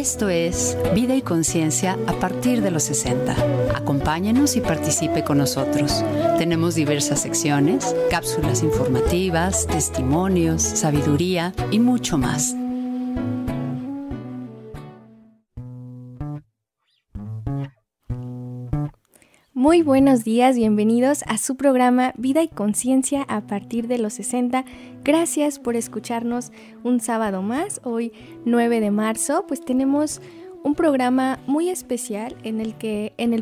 Esto es Vida y Conciencia a partir de los 60. Acompáñenos y participe con nosotros. Tenemos diversas secciones, cápsulas informativas, testimonios, sabiduría y mucho más. Muy buenos días, bienvenidos a su programa Vida y Conciencia a partir de los 60. Gracias por escucharnos un sábado más. Hoy 9 de marzo, pues tenemos un programa muy especial en el que en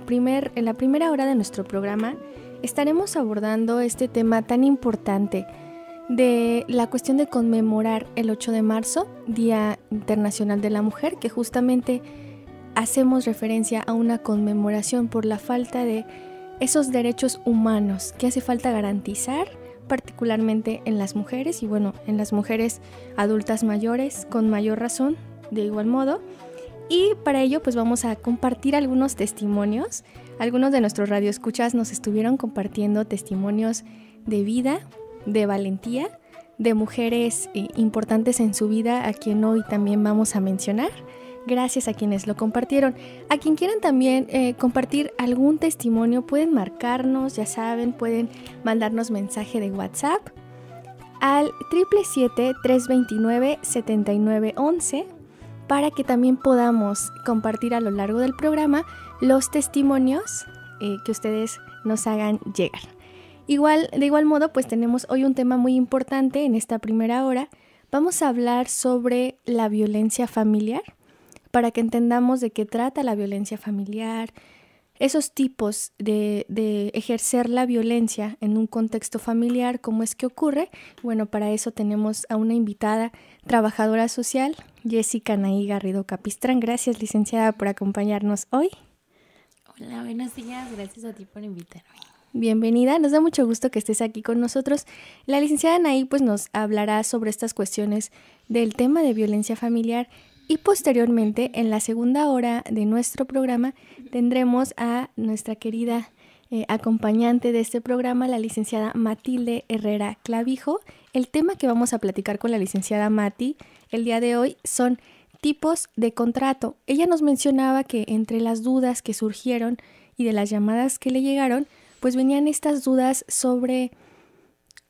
la primera hora de nuestro programa estaremos abordando este tema tan importante de la cuestión de conmemorar el 8 de marzo, Día Internacional de la Mujer, que justamente hacemos referencia a una conmemoración por la falta de esos derechos humanos que hace falta garantizar, particularmente en las mujeres y en las mujeres adultas mayores con mayor razón, de igual modo. Y para ello pues vamos a compartir algunos testimonios. Algunos de nuestros radioescuchas nos estuvieron compartiendo testimonios de vida, de valentía, de mujeres importantes en su vida, a quien hoy también vamos a mencionar. Gracias a quienes lo compartieron. A quien quieran también compartir algún testimonio, pueden marcarnos, ya saben, pueden mandarnos mensaje de WhatsApp al 777-329-7911 para que también podamos compartir a lo largo del programa los testimonios que ustedes nos hagan llegar. De igual modo, pues tenemos hoy un tema muy importante en esta primera hora. Vamos a hablar sobre la violencia familiar, para que entendamos de qué trata la violencia familiar, esos tipos de ejercer la violencia en un contexto familiar, cómo es que ocurre. Bueno, para eso tenemos a una invitada, trabajadora social, Jessica Anaí Garrido Capistrán. Gracias, licenciada, por acompañarnos hoy. Hola, buenos días, gracias a ti por invitarme. Bienvenida, nos da mucho gusto que estés aquí con nosotros. La licenciada Anaí pues nos hablará sobre estas cuestiones del tema de violencia familiar. Y posteriormente, en la segunda hora de nuestro programa, tendremos a nuestra querida acompañante de este programa, la licenciada Matilde Herrera Clavijo. El tema que vamos a platicar con la licenciada Mati el día de hoy son tipos de contrato. Ella nos mencionaba que entre las dudas que surgieron y de las llamadas que le llegaron, pues venían estas dudas sobre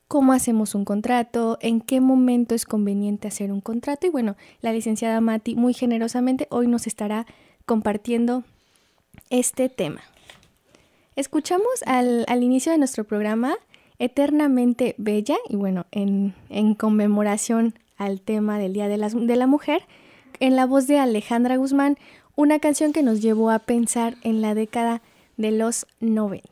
cómo hacemos un contrato, en qué momento es conveniente hacer un contrato. Y la licenciada Mati muy generosamente hoy nos estará compartiendo este tema. Escuchamos al inicio de nuestro programa Eternamente Bella y en conmemoración al tema del Día de la Mujer, en la voz de Alejandra Guzmán, una canción que nos llevó a pensar en la década de los 90.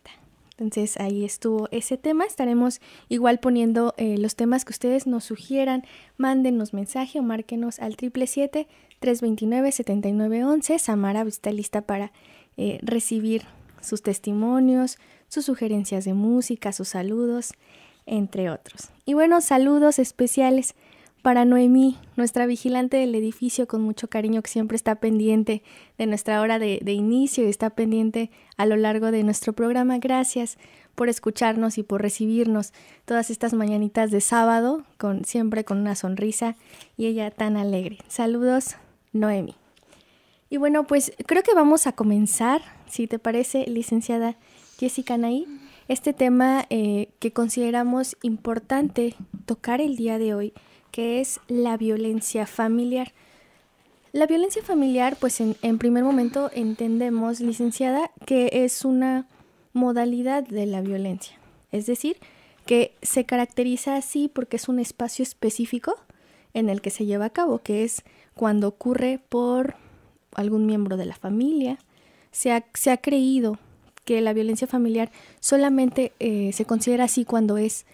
Entonces ahí estuvo ese tema. Estaremos igual poniendo los temas que ustedes nos sugieran. Mándenos mensaje o márquenos al 777-329-7911. Samara está lista para recibir sus testimonios, sus sugerencias de música, sus saludos, entre otros. Y saludos especiales para Noemí, nuestra vigilante del edificio, con mucho cariño, que siempre está pendiente de nuestra hora de inicio y está pendiente a lo largo de nuestro programa. Gracias por escucharnos y por recibirnos todas estas mañanitas de sábado, siempre con una sonrisa y ella tan alegre. Saludos, Noemí. Y pues creo que vamos a comenzar, si te parece, licenciada Jessica Anaí, este tema que consideramos importante tocar el día de hoy, que es la violencia familiar. La violencia familiar, pues en primer momento entendemos, licenciada, que es una modalidad de la violencia. Es decir, que se caracteriza así porque es un espacio específico en el que se lleva a cabo, que es cuando ocurre por algún miembro de la familia. Se ha creído que la violencia familiar solamente se considera así cuando es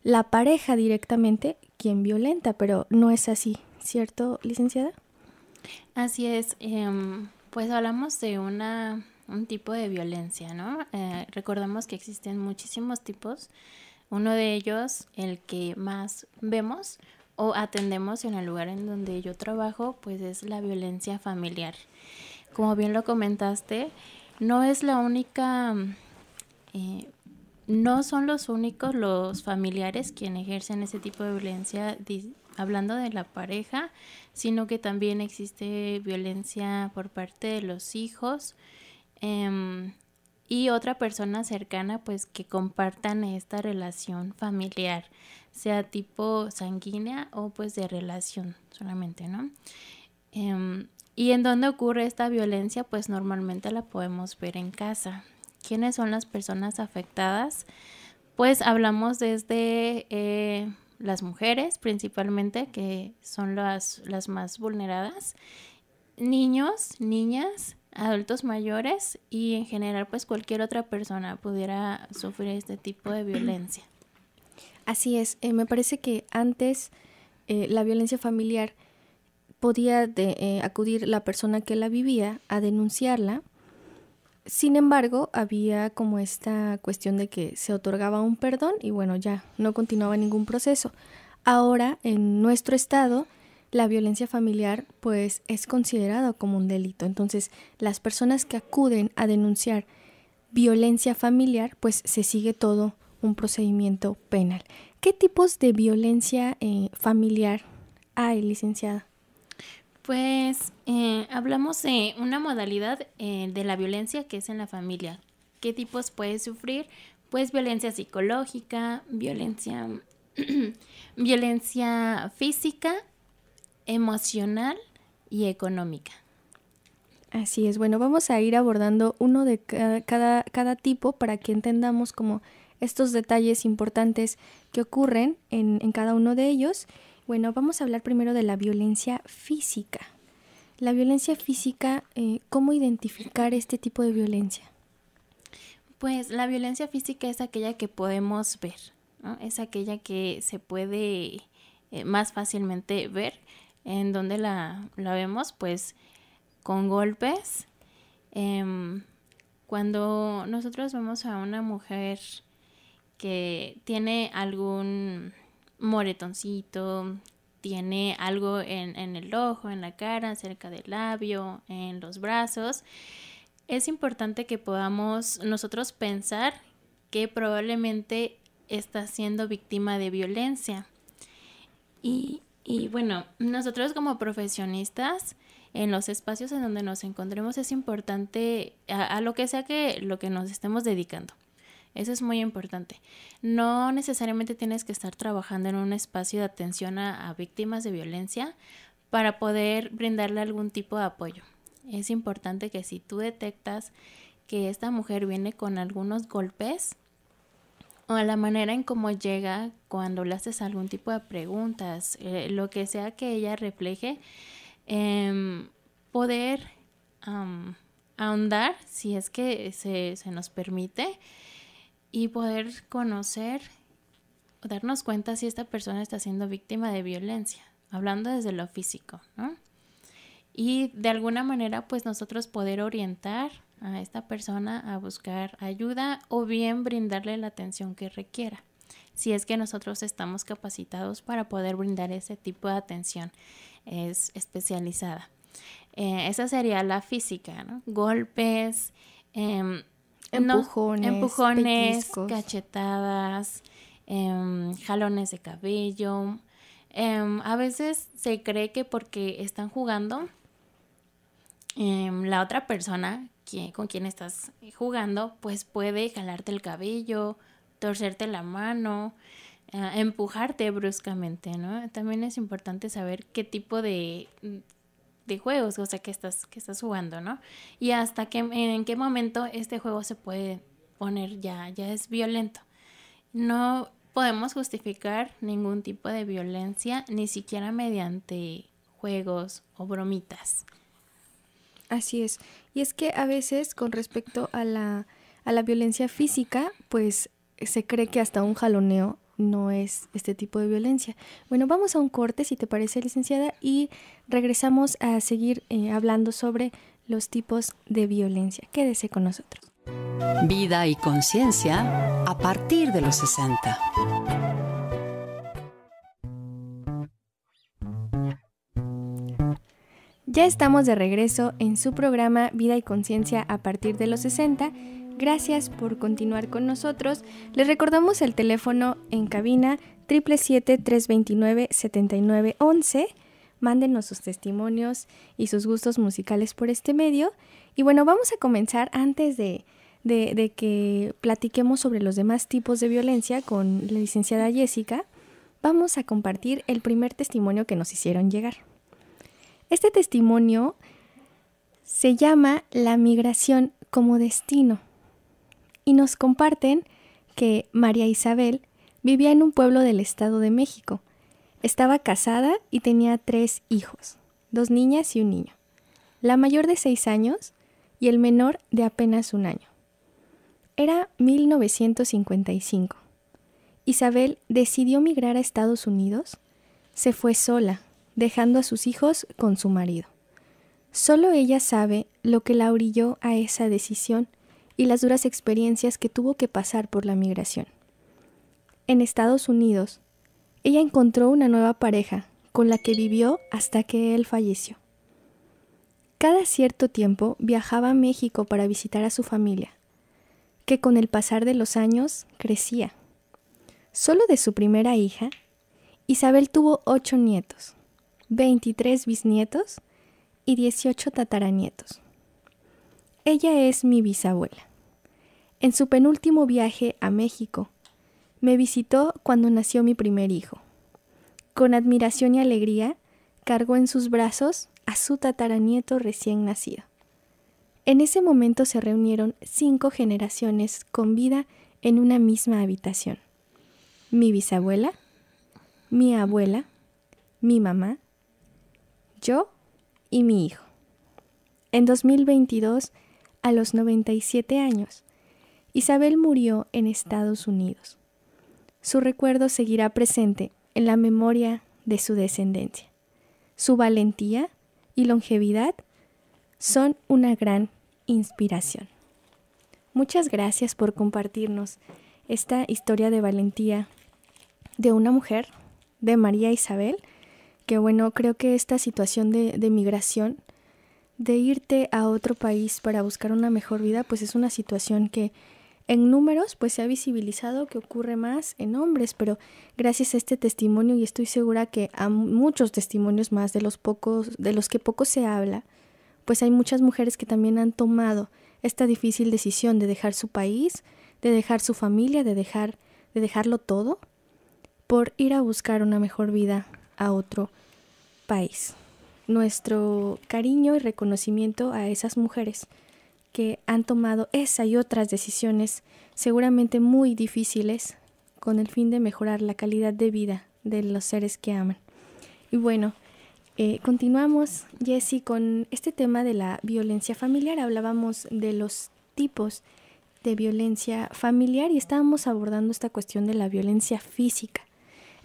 la pareja directamente quien violenta, pero no es así, ¿cierto, licenciada? Así es, pues hablamos de un tipo de violencia, ¿no? Recordemos que existen muchísimos tipos. Uno de ellos, el que más vemos o atendemos en el lugar en donde yo trabajo, pues es la violencia familiar. Como bien lo comentaste, no es la única... no son los únicos los familiares quienes ejercen ese tipo de violencia hablando de la pareja, sino que también existe violencia por parte de los hijos y otra persona cercana, pues que compartan esta relación familiar, sea tipo sanguínea o pues de relación solamente, ¿no? ¿Y en dónde ocurre esta violencia? Pues normalmente la podemos ver en casa. ¿Quiénes son las personas afectadas? Pues hablamos desde las mujeres principalmente, que son las más vulneradas, niños, niñas, adultos mayores y en general pues cualquier otra persona pudiera sufrir este tipo de violencia. Así es, me parece que antes la violencia familiar podía acudir la persona que la vivía a denunciarla. Sin embargo, había como esta cuestión de que se otorgaba un perdón y bueno, ya no continuaba ningún proceso. Ahora, en nuestro estado, la violencia familiar pues es considerada como un delito. Entonces, las personas que acuden a denunciar violencia familiar, pues se sigue todo un procedimiento penal. ¿Qué tipos de violencia familiar hay, licenciada? Pues hablamos de una modalidad de la violencia que es en la familia. ¿Qué tipos puede sufrir? Pues violencia psicológica, violencia física, emocional y económica. Así es. Bueno, vamos a ir abordando uno de cada tipo para que entendamos como estos detalles importantes que ocurren en cada uno de ellos. Bueno, vamos a hablar primero de la violencia física. La violencia física, ¿cómo identificar este tipo de violencia? Pues la violencia física es aquella que podemos ver, ¿no? Es aquella que se puede más fácilmente ver. ¿En donde la vemos? Pues con golpes. Cuando nosotros vemos a una mujer que tiene algún moretoncito, tiene algo en el ojo, en la cara, cerca del labio, en los brazos, es importante que podamos nosotros pensar que probablemente está siendo víctima de violencia. Y bueno, nosotros como profesionistas, en los espacios en donde nos encontremos, es importante a lo que sea que lo que nos estemos dedicando. Eso es muy importante. No necesariamente tienes que estar trabajando en un espacio de atención a víctimas de violencia para poder brindarle algún tipo de apoyo. Es importante que si tú detectas que esta mujer viene con algunos golpes o la manera en cómo llega cuando le haces algún tipo de preguntas, lo que sea que ella refleje, poder ahondar, si es que se nos permite, y poder conocer, darnos cuenta si esta persona está siendo víctima de violencia, hablando desde lo físico, ¿no? Y de alguna manera, pues nosotros poder orientar a esta persona a buscar ayuda o bien brindarle la atención que requiera, si es que nosotros estamos capacitados para poder brindar ese tipo de atención especializada. Esa sería la física, ¿no? Golpes, empujones, cachetadas, jalones de cabello. A veces se cree que porque están jugando, la otra persona con quien estás jugando, pues puede jalarte el cabello, torcerte la mano, empujarte bruscamente, ¿no? También es importante saber qué tipo de juegos, o sea, que estás jugando, ¿no? Y hasta en qué momento este juego se puede poner ya es violento. No podemos justificar ningún tipo de violencia, ni siquiera mediante juegos o bromitas. Así es. Y es que a veces con respecto a la violencia física, pues se cree que hasta un jaloneo no es este tipo de violencia. Bueno, vamos a un corte, si te parece, licenciada, y regresamos a seguir hablando sobre los tipos de violencia. Quédese con nosotros. Vida y conciencia a partir de los 60. Ya estamos de regreso en su programa Vida y Conciencia a partir de los 60 Gracias por continuar con nosotros. Les recordamos el teléfono en cabina 777-329-7911. Mándenos sus testimonios y sus gustos musicales por este medio. Y bueno, vamos a comenzar antes de que platiquemos sobre los demás tipos de violencia con la licenciada Jessica. Vamos a compartir el primer testimonio que nos hicieron llegar. Este testimonio se llama La migración como destino y nos comparten que María Isabel vivía en un pueblo del Estado de México. Estaba casada y tenía 3 hijos, 2 niñas y un niño, la mayor de 6 años y el menor de apenas 1 año. Era 1955. Isabel decidió migrar a Estados Unidos. Se fue sola, dejando a sus hijos con su marido. Solo ella sabe lo que la orilló a esa decisión y las duras experiencias que tuvo que pasar por la migración. En Estados Unidos, ella encontró una nueva pareja con la que vivió hasta que él falleció. Cada cierto tiempo viajaba a México para visitar a su familia, que con el pasar de los años crecía. Solo de su primera hija, Isabel tuvo 8 nietos, 23 bisnietos y 18 tataranietos. Ella es mi bisabuela. En su penúltimo viaje a México, me visitó cuando nació mi primer hijo. Con admiración y alegría, cargó en sus brazos a su tataranieto recién nacido. En ese momento se reunieron 5 generaciones con vida en una misma habitación. Mi bisabuela, mi abuela, mi mamá, yo y mi hijo. En 2022, a los 97 años, Isabel murió en Estados Unidos. Su recuerdo seguirá presente en la memoria de su descendencia. Su valentía y longevidad son una gran inspiración. Muchas gracias por compartirnos esta historia de valentía de una mujer, de María Isabel, que bueno, creo que esta situación de migración, de irte a otro país para buscar una mejor vida, pues es una situación que en números pues se ha visibilizado que ocurre más en hombres, pero gracias a este testimonio, y estoy segura que a muchos testimonios más de los que poco se habla, pues hay muchas mujeres que también han tomado esta difícil decisión de dejar su país, de dejar su familia, de dejarlo todo por ir a buscar una mejor vida a otro país. Nuestro cariño y reconocimiento a esas mujeres que han tomado esa y otras decisiones seguramente muy difíciles con el fin de mejorar la calidad de vida de los seres que aman. Y bueno, continuamos, Jessie, con este tema de la violencia familiar. Hablábamos de los tipos de violencia familiar y estábamos abordando esta cuestión de la violencia física,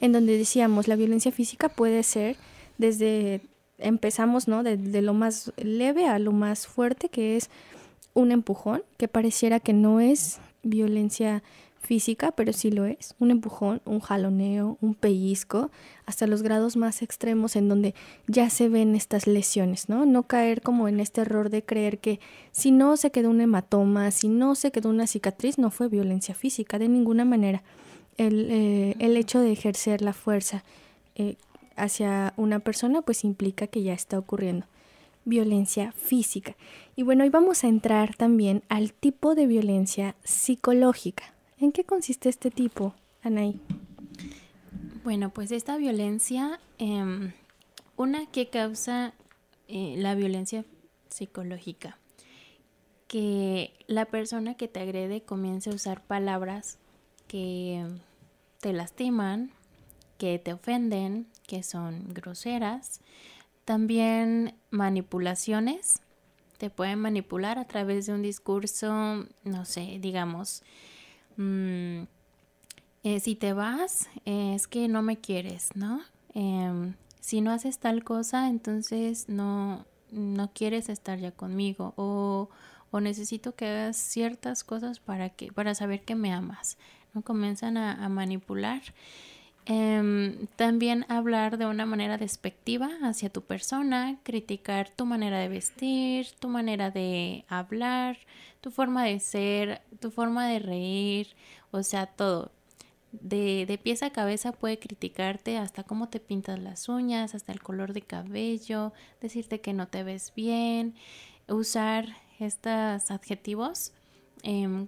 en donde decíamos la violencia física puede ser empezamos, ¿no?, de lo más leve a lo más fuerte, que es un empujón, que pareciera que no es violencia física, pero sí lo es. Un empujón, un jaloneo, un pellizco, hasta los grados más extremos en donde ya se ven estas lesiones, ¿no? No caer como en este error de creer que si no se quedó un hematoma, si no se quedó una cicatriz, no fue violencia física, de ninguna manera. El hecho de ejercer la fuerza hacia una persona pues implica que ya está ocurriendo violencia física. Y bueno, hoy vamos a entrar también al tipo de violencia psicológica. ¿En qué consiste este tipo, Anaí? Bueno, pues esta violencia, una que causa la violencia psicológica, que la persona que te agrede comience a usar palabras que te lastiman, que te ofenden, que son groseras. También manipulaciones, te pueden manipular a través de un discurso, no sé, digamos, si te vas, es que no me quieres, ¿no? Si no haces tal cosa, entonces no quieres estar ya conmigo, o necesito que hagas ciertas cosas para saber que me amas, ¿no? Comienzan a manipular. También hablar de una manera despectiva hacia tu persona, criticar tu manera de vestir, tu manera de hablar, tu forma de ser, tu forma de reír, o sea, todo. De pies a cabeza puede criticarte hasta cómo te pintas las uñas, hasta el color de cabello, decirte que no te ves bien, usar estos adjetivos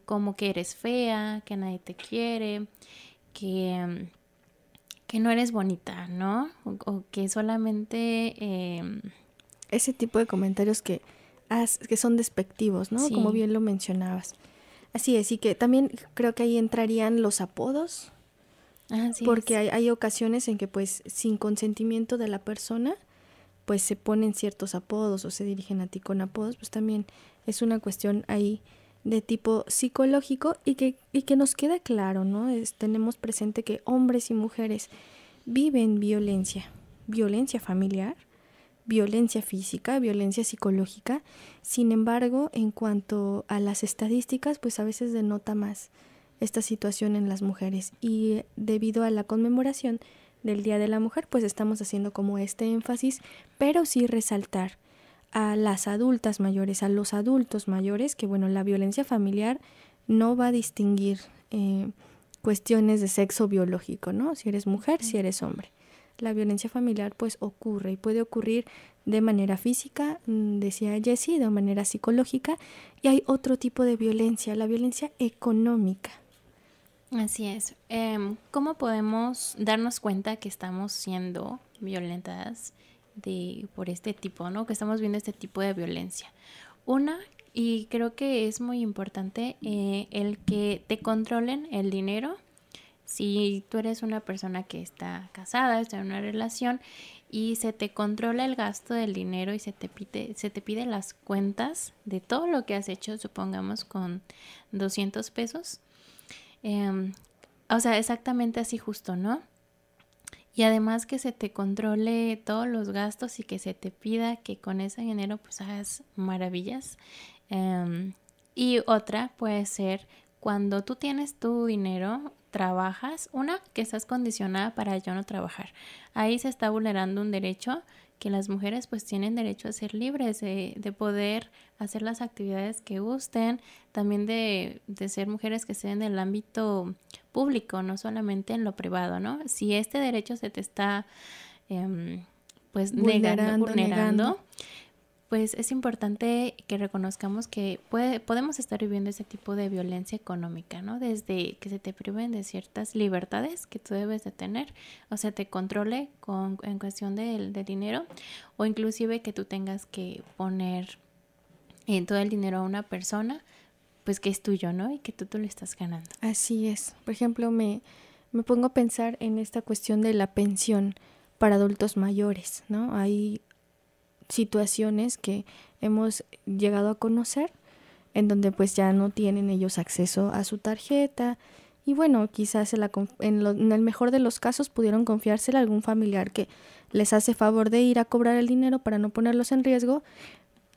como que eres fea, que nadie te quiere, que no eres bonita, ¿no? O que solamente... ese tipo de comentarios que son despectivos, ¿no? Sí. Como bien lo mencionabas. Así es, y que también creo que ahí entrarían los apodos, porque hay ocasiones en que pues sin consentimiento de la persona pues se ponen ciertos apodos o se dirigen a ti con apodos, pues también es una cuestión ahí de tipo psicológico y que nos queda claro, ¿no? Tenemos presente que hombres y mujeres viven violencia familiar, violencia física, violencia psicológica. Sin embargo, en cuanto a las estadísticas, pues a veces denota más esta situación en las mujeres, y debido a la conmemoración del Día de la Mujer, pues estamos haciendo como este énfasis, pero sí resaltar a las adultas mayores, a los adultos mayores, que bueno, la violencia familiar no va a distinguir cuestiones de sexo biológico, ¿no? Si eres mujer, si eres hombre. La violencia familiar pues ocurre y puede ocurrir de manera física, decía Jessie, de manera psicológica, y hay otro tipo de violencia, la violencia económica. Así es. ¿Cómo podemos darnos cuenta que estamos siendo violentadas por este tipo, ¿no? Que estamos viendo este tipo de violencia. Una, y creo que es muy importante, el que te controlen el dinero. Si tú eres una persona que está casada, está en una relación y se te controla el gasto del dinero y se te pide las cuentas de todo lo que has hecho, supongamos con 200 pesos. O sea, exactamente así justo, ¿no? Y además que se te controle todos los gastos y que se te pida que con ese dinero pues hagas maravillas. Y otra puede ser cuando tú tienes tu dinero, trabajas, una, que estás condicionada para yo no trabajar. Ahí se está vulnerando un derecho que las mujeres pues tienen derecho a ser libres, de poder hacer las actividades que gusten, también de ser mujeres que estén en el ámbito público, no solamente en lo privado, ¿no? Si este derecho se te está pues vulnerando, pues es importante que reconozcamos que podemos estar viviendo ese tipo de violencia económica, ¿no? Desde que se te priven de ciertas libertades que tú debes de tener, o sea, te controle en cuestión del dinero, o inclusive que tú tengas que poner todo el dinero a una persona, pues que es tuyo, ¿no? Y que tú lo estás ganando. Así es. Por ejemplo, me pongo a pensar en esta cuestión de la pensión para adultos mayores, ¿no? Hay situaciones que hemos llegado a conocer en donde pues ya no tienen ellos acceso a su tarjeta y bueno, quizás en el mejor de los casos pudieron confiársela a algún familiar que les hace favor de ir a cobrar el dinero para no ponerlos en riesgo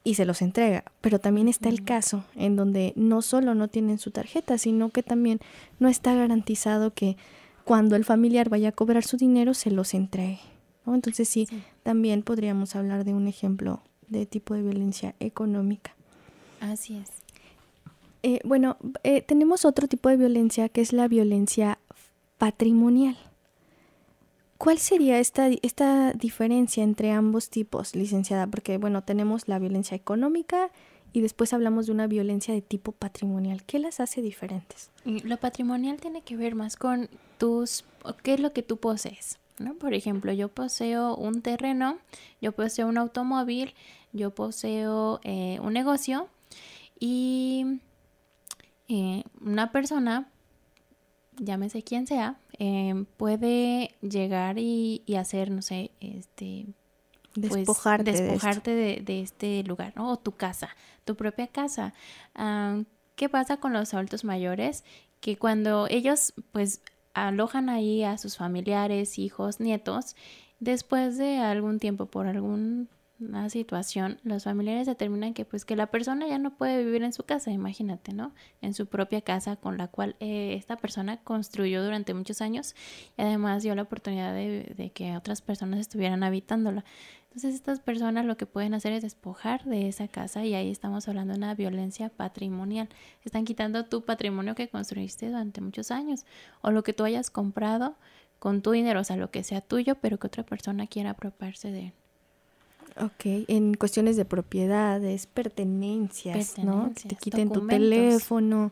y se los entrega, pero también está el caso en donde no solo no tienen su tarjeta, sino que también no está garantizado que cuando el familiar vaya a cobrar su dinero se los entregue, ¿no? Entonces sí, también podríamos hablar de un ejemplo de tipo de violencia económica. Así es. Tenemos otro tipo de violencia que es la violencia patrimonial. ¿Cuál sería esta diferencia entre ambos tipos, licenciada? Porque, bueno, tenemos la violencia económica y después hablamos de una violencia de tipo patrimonial. ¿Qué las hace diferentes? Lo patrimonial tiene que ver más con qué es lo que tú posees, ¿no? Por ejemplo, yo poseo un terreno, yo poseo un automóvil, yo poseo un negocio y una persona, llámese quien sea, puede llegar y hacer, no sé, despojarte de este lugar, ¿no? O tu casa, tu propia casa. ¿Qué pasa con los adultos mayores? Que cuando ellos pues alojan ahí a sus familiares, hijos, nietos, después de algún tiempo, por alguna situación, los familiares determinan que pues que la persona ya no puede vivir en su casa, imagínate, ¿no? En su propia casa con la cual esta persona construyó durante muchos años y además dio la oportunidad de que otras personas estuvieran habitándola. Entonces estas personas lo que pueden hacer es despojar de esa casa y ahí estamos hablando de una violencia patrimonial. Están quitando tu patrimonio que construiste durante muchos años o lo que tú hayas comprado con tu dinero, o sea, lo que sea tuyo, pero que otra persona quiera apropiarse de él. Ok, en cuestiones de propiedades, pertenencias, ¿no? Que te quiten tu documentos. teléfono,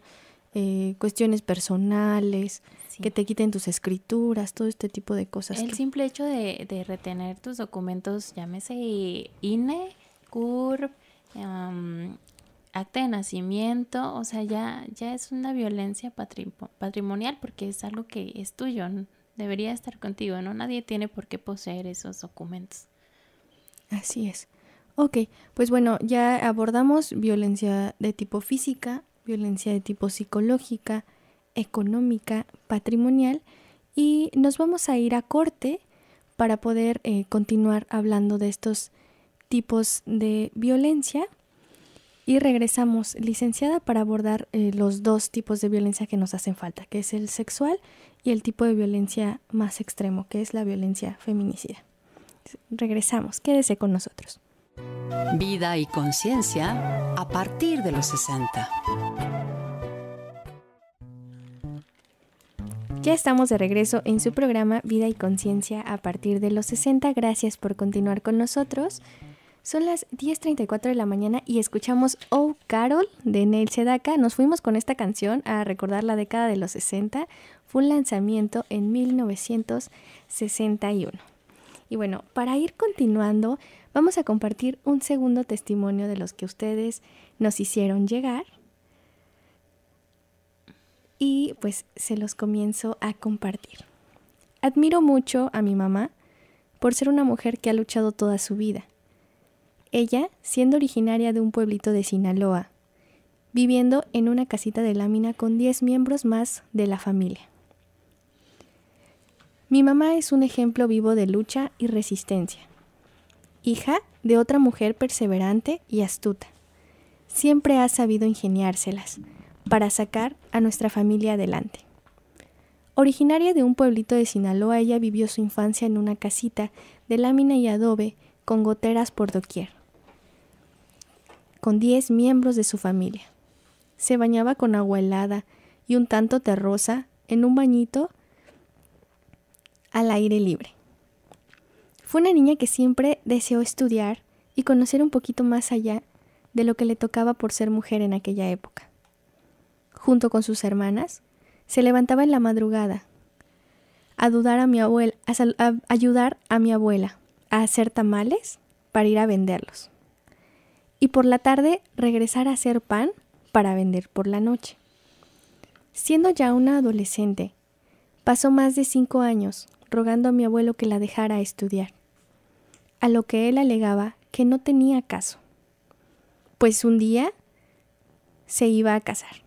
cuestiones personales, Sí. que te quiten tus escrituras, todo este tipo de cosas. El simple hecho de retener tus documentos, llámese INE, CURP, acta de nacimiento, o sea, ya es una violencia patrimonial porque es algo que es tuyo, debería estar contigo, ¿no? Nadie tiene por qué poseer esos documentos. Así es. Ok, pues bueno, ya abordamos violencia de tipo física, violencia de tipo psicológica, económica, patrimonial, y nos vamos a ir a corte para poder continuar hablando de estos tipos de violencia. Y regresamos, licenciada, para abordar los dos tipos de violencia que nos hacen falta, que es el sexual y el tipo de violencia más extremo, que es la violencia feminicida. Regresamos, quédese con nosotros. Vida y conciencia a partir de los 60. Ya estamos de regreso en su programa Vida y Conciencia a partir de los 60. Gracias por continuar con nosotros. Son las 10:34 de la mañana y escuchamos Oh Carol de Neil Sedaka. Nos fuimos con esta canción a recordar la década de los 60. Fue un lanzamiento en 1961. Y bueno, para ir continuando, vamos a compartir un segundo testimonio de los que ustedes nos hicieron llegar. Y pues se los comienzo a compartir. Admiro mucho a mi mamá por ser una mujer que ha luchado toda su vida. Ella, siendo originaria de un pueblito de Sinaloa, viviendo en una casita de lámina con 10 miembros más de la familia. Mi mamá es un ejemplo vivo de lucha y resistencia. Hija de otra mujer perseverante y astuta. Siempre ha sabido ingeniárselas para sacar a nuestra familia adelante. Originaria de un pueblito de Sinaloa, ella vivió su infancia en una casita de lámina y adobe con goteras por doquier, con 10 miembros de su familia. Se bañaba con agua helada y un tanto terrosa en un bañito al aire libre. Fue una niña que siempre deseó estudiar y conocer un poquito más allá de lo que le tocaba por ser mujer en aquella época. Junto con sus hermanas, se levantaba en la madrugada a ayudar a mi abuela a hacer tamales para ir a venderlos. Y por la tarde regresar a hacer pan para vender por la noche. Siendo ya una adolescente, pasó más de 5 años rogando a mi abuelo que la dejara estudiar, a lo que él alegaba que no tenía caso, pues un día se iba a casar.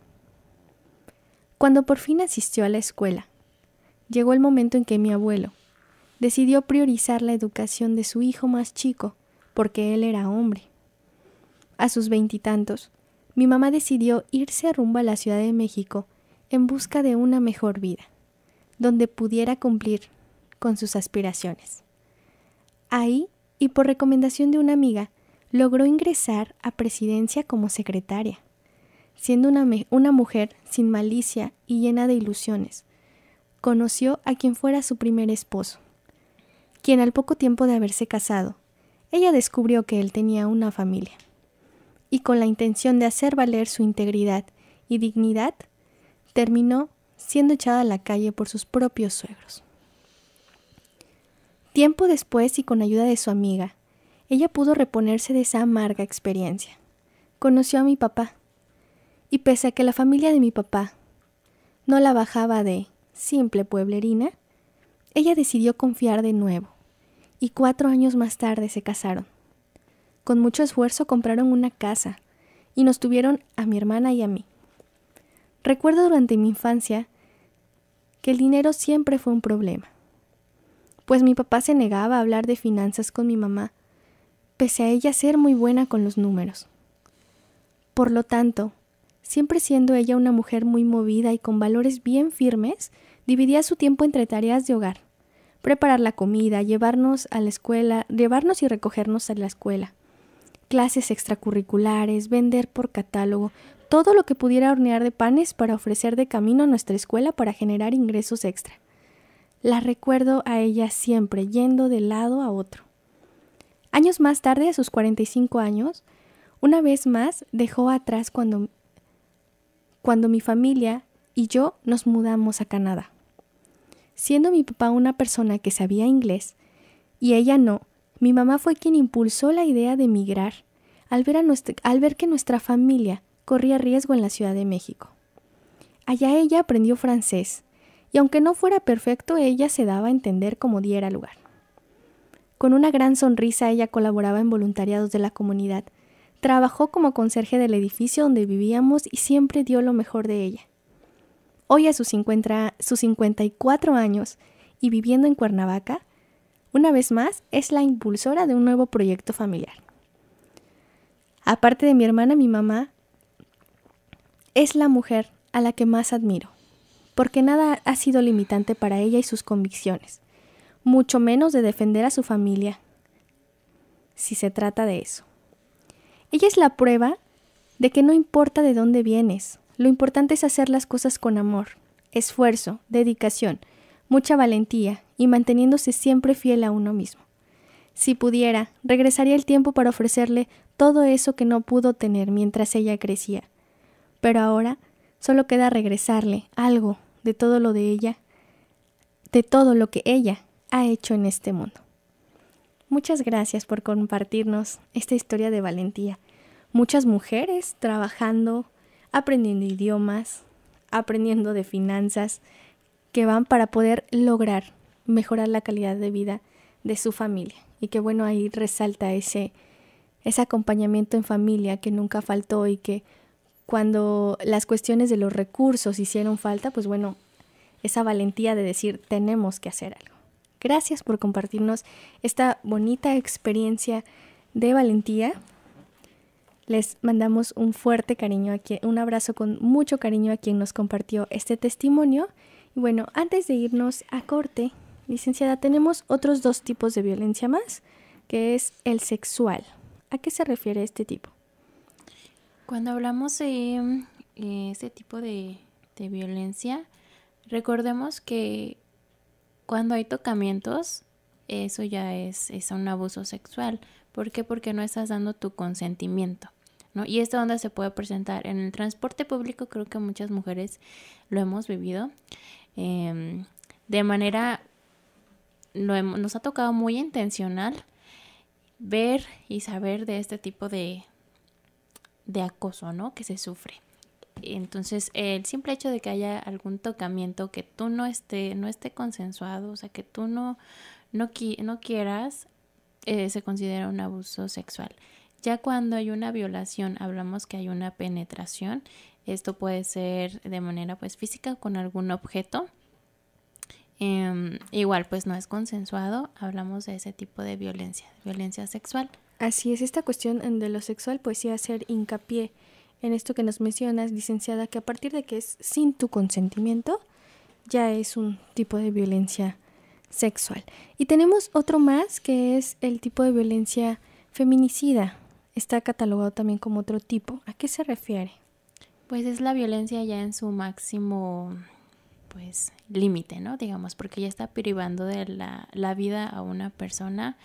Cuando por fin asistió a la escuela, llegó el momento en que mi abuelo decidió priorizar la educación de su hijo más chico, porque él era hombre. A sus 20 y tantos, mi mamá decidió irse rumbo a la Ciudad de México en busca de una mejor vida, donde pudiera cumplir con sus aspiraciones. Ahí, y por recomendación de una amiga, logró ingresar a presidencia como secretaria, siendo una mujer sin malicia y llena de ilusiones. Conoció a quien fuera su primer esposo, quien al poco tiempo de haberse casado, ella descubrió que él tenía una familia, y con la intención de hacer valer su integridad y dignidad, terminó siendo echada a la calle por sus propios suegros. Tiempo después y con ayuda de su amiga, ella pudo reponerse de esa amarga experiencia. Conoció a mi papá, y pese a que la familia de mi papá no la bajaba de simple pueblerina, ella decidió confiar de nuevo, y 4 años más tarde se casaron. Con mucho esfuerzo compraron una casa, y nos tuvieron a mi hermana y a mí. Recuerdo durante mi infancia que el dinero siempre fue un problema, pues mi papá se negaba a hablar de finanzas con mi mamá, pese a ella ser muy buena con los números. Por lo tanto, siempre siendo ella una mujer muy movida y con valores bien firmes, dividía su tiempo entre tareas de hogar, preparar la comida, llevarnos a la escuela, llevarnos y recogernos a la escuela, clases extracurriculares, vender por catálogo, todo lo que pudiera hornear de panes para ofrecer de camino a nuestra escuela para generar ingresos extra. La recuerdo a ella siempre, yendo de lado a otro. Años más tarde, a sus 45 años, una vez más dejó atrás cuando mi familia y yo nos mudamos a Canadá. Siendo mi papá una persona que sabía inglés y ella no, mi mamá fue quien impulsó la idea de emigrar al ver que nuestra familia corría riesgo en la Ciudad de México. Allá ella aprendió francés y aunque no fuera perfecto, ella se daba a entender como diera lugar. Con una gran sonrisa ella colaboraba en voluntariados de la comunidad, trabajó como conserje del edificio donde vivíamos y siempre dio lo mejor de ella. Hoy a sus 54 años y viviendo en Cuernavaca, una vez más es la impulsora de un nuevo proyecto familiar. Aparte de mi hermana, mi mamá es la mujer a la que más admiro, porque nada ha sido limitante para ella y sus convicciones, mucho menos de defender a su familia, si se trata de eso. Ella es la prueba de que no importa de dónde vienes, lo importante es hacer las cosas con amor, esfuerzo, dedicación, mucha valentía y manteniéndose siempre fiel a uno mismo. Si pudiera, regresaría el tiempo para ofrecerle todo eso que no pudo tener mientras ella crecía. Pero ahora solo queda regresarle algo de todo lo de ella, de todo lo que ella ha hecho en este mundo. Muchas gracias por compartirnos esta historia de valentía. Muchas mujeres trabajando, aprendiendo idiomas, aprendiendo de finanzas, que van para poder lograr mejorar la calidad de vida de su familia. Y que bueno, ahí resalta ese acompañamiento en familia que nunca faltó y que cuando las cuestiones de los recursos hicieron falta, pues bueno, esa valentía de decir tenemos que hacer algo. Gracias por compartirnos esta bonita experiencia de valentía. Les mandamos un fuerte cariño un abrazo con mucho cariño a quien nos compartió este testimonio. Y bueno, antes de irnos a corte, licenciada, tenemos otros 2 tipos de violencia más, que es el sexual. ¿A qué se refiere este tipo? Cuando hablamos de ese tipo de violencia, recordemos que cuando hay tocamientos, eso ya es un abuso sexual. ¿Por qué? Porque no estás dando tu consentimiento, ¿no? Y esto donde se puede presentar en el transporte público. Creo que muchas mujeres lo hemos vivido de manera, nos ha tocado muy intencional ver y saber de este tipo de acoso, ¿no? Que se sufre. Entonces, el simple hecho de que haya algún tocamiento que tú no esté consensuado, o sea, que tú no quieras, se considera un abuso sexual. Ya cuando hay una violación, hablamos que hay una penetración. Esto puede ser de manera pues física con algún objeto. Igual pues no es consensuado. Hablamos de ese tipo de violencia sexual. Así es, esta cuestión de lo sexual pues sí hacer hincapié en esto que nos mencionas, licenciada, que a partir de que es sin tu consentimiento, ya es un tipo de violencia sexual. Y tenemos otro más que es el tipo de violencia feminicida. Está catalogado también como otro tipo. ¿A qué se refiere? Pues es la violencia ya en su máximo pues límite, ¿no? Digamos, porque ya está privando de la vida a una persona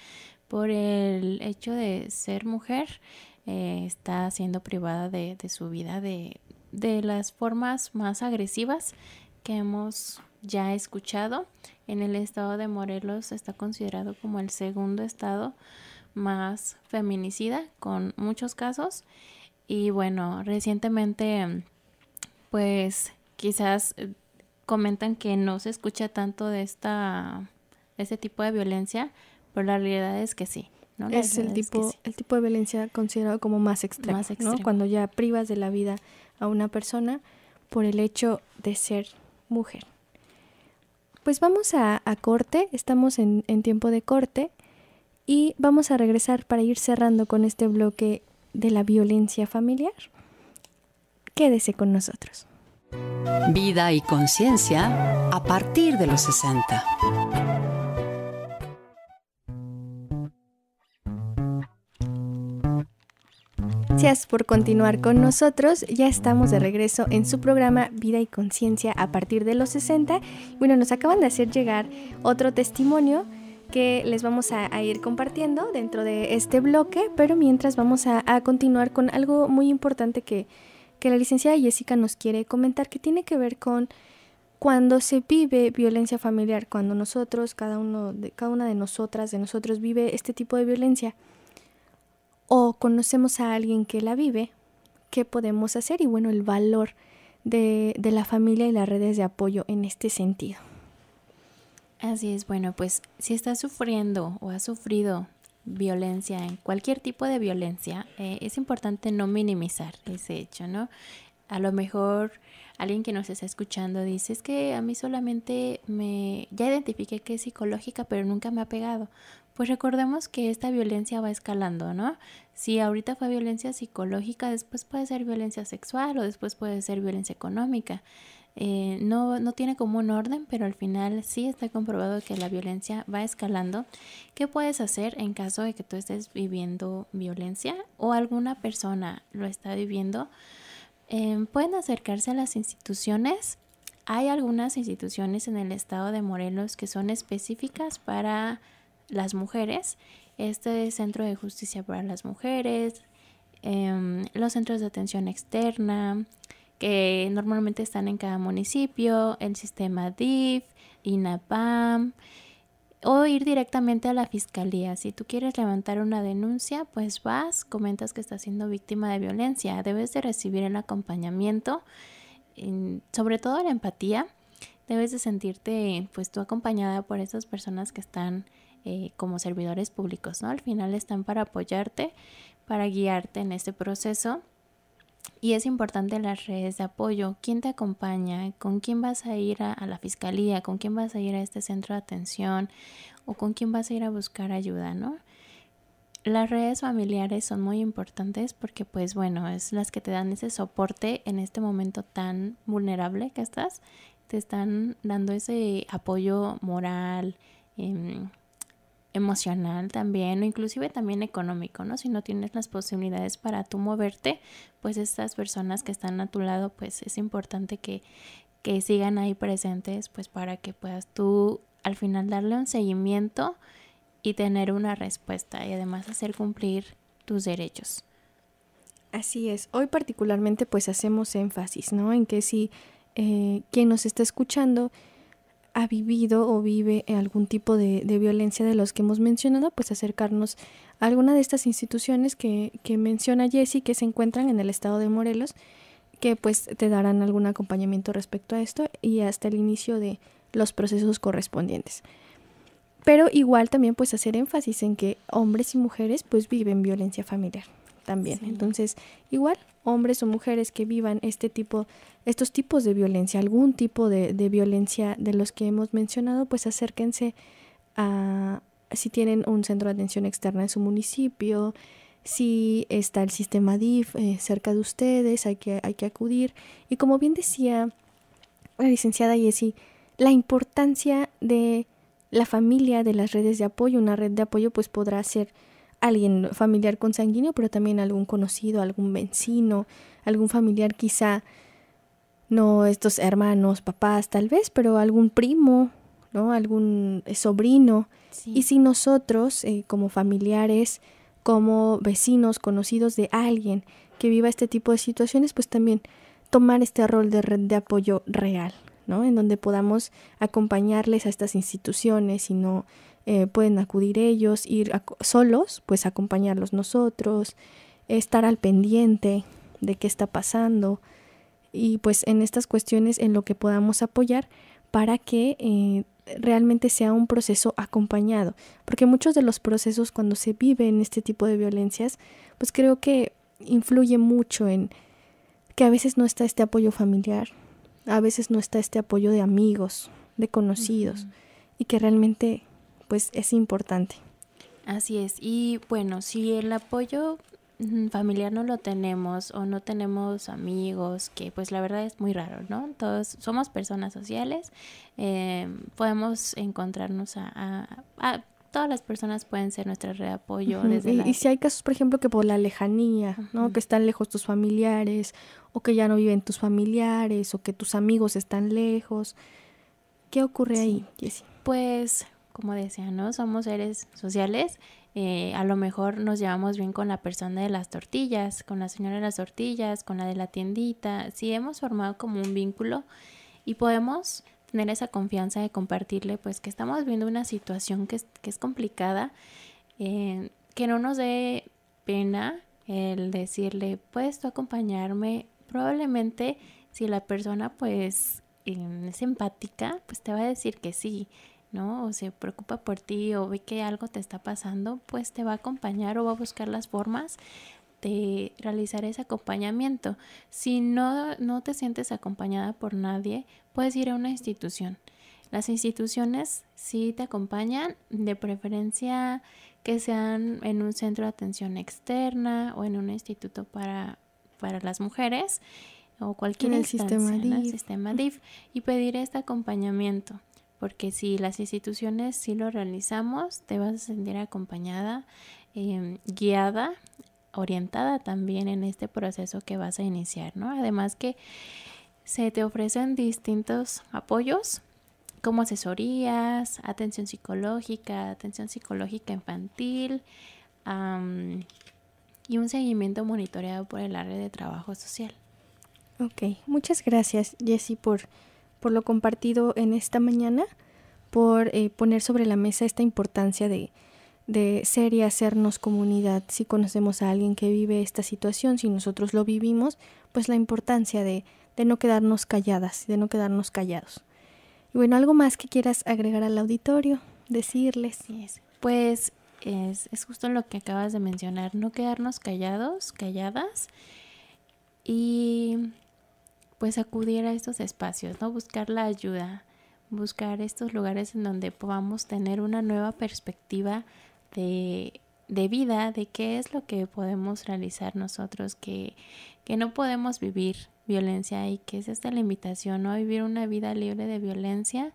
por el hecho de ser mujer. Está siendo privada de su vida de las formas más agresivas que hemos ya escuchado. En el estado de Morelos está considerado como el segundo estado más feminicida, con muchos casos. Y bueno, recientemente pues quizás comentan que no se escucha tanto de este tipo de violencia, pero la realidad es que sí, ¿no? Es el tipo de violencia considerado como más extremo, ¿no? Cuando ya privas de la vida a una persona por el hecho de ser mujer. Pues vamos a corte, estamos en tiempo de corte y vamos a regresar para ir cerrando con este bloque de la violencia familiar. Quédese con nosotros. Vida y conciencia a partir de los 60. Gracias por continuar con nosotros. Ya estamos de regreso en su programa Vida y Conciencia a partir de los 60. Bueno, nos acaban de hacer llegar otro testimonio que les vamos a ir compartiendo dentro de este bloque, pero mientras vamos a continuar con algo muy importante que la licenciada Jessica nos quiere comentar, que tiene que ver con cuando se vive violencia familiar, cuando nosotros, cada una de nosotras, de nosotros vive este tipo de violencia o conocemos a alguien que la vive, ¿qué podemos hacer? Y bueno, el valor de la familia y las redes de apoyo en este sentido. Así es, bueno, pues si estás sufriendo o has sufrido violencia, en cualquier tipo de violencia, es importante no minimizar ese hecho, ¿no? A lo mejor alguien que nos está escuchando dice, es que a mí solamente ya identifiqué que es psicológica, pero nunca me ha pegado. Pues recordemos que esta violencia va escalando, ¿no? Si ahorita fue violencia psicológica, después puede ser violencia sexual o después puede ser violencia económica. No tiene como un orden, pero al final sí está comprobado que la violencia va escalando. ¿Qué puedes hacer en caso de que tú estés viviendo violencia o alguna persona lo está viviendo? Pueden acercarse a las instituciones. Hay algunas instituciones en el estado de Morelos que son específicas para las mujeres. Este Centro de Justicia para las Mujeres, los centros de atención externa, que normalmente están en cada municipio, el sistema DIF, INAPAM, o ir directamente a la fiscalía. Si tú quieres levantar una denuncia, pues vas, comentas que estás siendo víctima de violencia. Debes de recibir el acompañamiento, sobre todo la empatía. Debes de sentirte pues tú acompañada por esas personas que están como servidores públicos, ¿no? Al final están para apoyarte, para guiarte en este proceso. Y es importante las redes de apoyo. ¿Quién te acompaña? ¿Con quién vas a ir a la fiscalía? ¿Con quién vas a ir a este centro de atención? ¿O con quién vas a ir a buscar ayuda, no? Las redes familiares son muy importantes porque, pues bueno, es las que te dan ese soporte en este momento tan vulnerable que estás. Te están dando ese apoyo moral, emocional también, o inclusive también económico, ¿no? Si no tienes las posibilidades para tú moverte, pues estas personas que están a tu lado, pues es importante que sigan ahí presentes, pues para que puedas tú al final darle un seguimiento y tener una respuesta y además hacer cumplir tus derechos. Así es. Hoy particularmente pues hacemos énfasis, ¿no? En que si quien nos está escuchando ha vivido o vive algún tipo de violencia de los que hemos mencionado, pues acercarnos a alguna de estas instituciones que menciona Jessie, que se encuentran en el estado de Morelos, que pues te darán algún acompañamiento respecto a esto y hasta el inicio de los procesos correspondientes. Pero igual también pues hacer énfasis en que hombres y mujeres pues viven violencia familiar también. Sí. Entonces igual hombres o mujeres que vivan estos tipos de violencia, algún tipo de violencia de los que hemos mencionado, pues acérquense a, si tienen un centro de atención externa en su municipio, si está el sistema DIF cerca de ustedes, hay que acudir. Y como bien decía la licenciada Jessie, la importancia de la familia, de las redes de apoyo. Una red de apoyo pues podrá ser alguien familiar consanguíneo, pero también algún conocido, algún vecino, algún familiar quizá, no estos hermanos, papás tal vez, pero algún primo, ¿no? Algún sobrino. Sí. Y si nosotros como familiares, como vecinos, conocidos de alguien que viva este tipo de situaciones, pues también tomar este rol de red de apoyo real, ¿no? En donde podamos acompañarles a estas instituciones, si no pueden acudir ellos, ir solos, pues acompañarlos nosotros, estar al pendiente de qué está pasando y pues en estas cuestiones en lo que podamos apoyar para que realmente sea un proceso acompañado, porque muchos de los procesos cuando se vive en este tipo de violencias, pues creo que influye mucho en que a veces no está este apoyo familiar, a veces no está este apoyo de amigos, de conocidos, y que realmente pues es importante. Así es. Y bueno, si el apoyo familiar no lo tenemos o no tenemos amigos, que pues la verdad es muy raro, ¿no? Todos somos personas sociales, podemos encontrarnos todas las personas pueden ser nuestra red de apoyo. Desde y si hay casos, por ejemplo, que por la lejanía, ¿no? Que están lejos tus familiares, o que ya no viven tus familiares, o que tus amigos están lejos. ¿Qué ocurre ahí, Jessie? Pues, como decía, ¿no? Somos seres sociales. A lo mejor nos llevamos bien con la persona de las tortillas, con la señora de las tortillas, con la de la tiendita. Sí, hemos formado como un vínculo y podemos tener esa confianza de compartirle pues que estamos viviendo una situación que es complicada, que no nos dé pena el decirle, ¿puedes tú acompañarme? Probablemente si la persona pues es empática, pues te va a decir que sí, ¿no? O se preocupa por ti o ve que algo te está pasando, pues te va a acompañar o va a buscar las formas de realizar ese acompañamiento. Si no te sientes acompañada por nadie, puedes ir a una institución. Las instituciones sí te acompañan, de preferencia que sean en un centro de atención externa o en un instituto para las mujeres o cualquier instancia, en el sistema DIF, y pedir este acompañamiento. Porque si las instituciones sí lo realizamos, te vas a sentir acompañada, guiada, orientada también en este proceso que vas a iniciar, ¿no? Además que se te ofrecen distintos apoyos como asesorías, atención psicológica infantil, y un seguimiento monitoreado por el área de trabajo social. Ok, muchas gracias, Jessie, por lo compartido en esta mañana, por poner sobre la mesa esta importancia de ser y hacernos comunidad. Si conocemos a alguien que vive esta situación, si nosotros lo vivimos, pues la importancia de no quedarnos calladas, de no quedarnos callados. Y bueno, ¿algo más que quieras agregar al auditorio? Decirles. Sí, pues es justo lo que acabas de mencionar, no quedarnos callados, calladas, y pues acudir a estos espacios, ¿no? Buscar la ayuda, buscar estos lugares en donde podamos tener una nueva perspectiva de vida, de qué es lo que podemos realizar nosotros, que no podemos vivir violencia y que es esta la invitación, ¿no? A vivir una vida libre de violencia,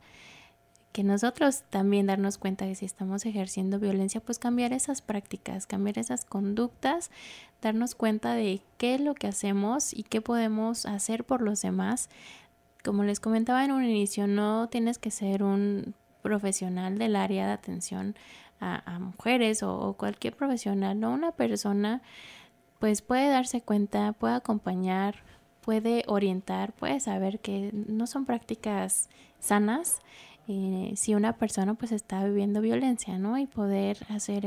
que nosotros también darnos cuenta de si estamos ejerciendo violencia, pues cambiar esas prácticas, cambiar esas conductas, darnos cuenta de qué es lo que hacemos y qué podemos hacer por los demás. Como les comentaba en un inicio, no tienes que ser un profesional del área de atención a mujeres o cualquier profesional, ¿no? Una persona pues puede darse cuenta, puede acompañar, puede orientar, puede saber que no son prácticas sanas si una persona pues está viviendo violencia, ¿no? Y poder hacer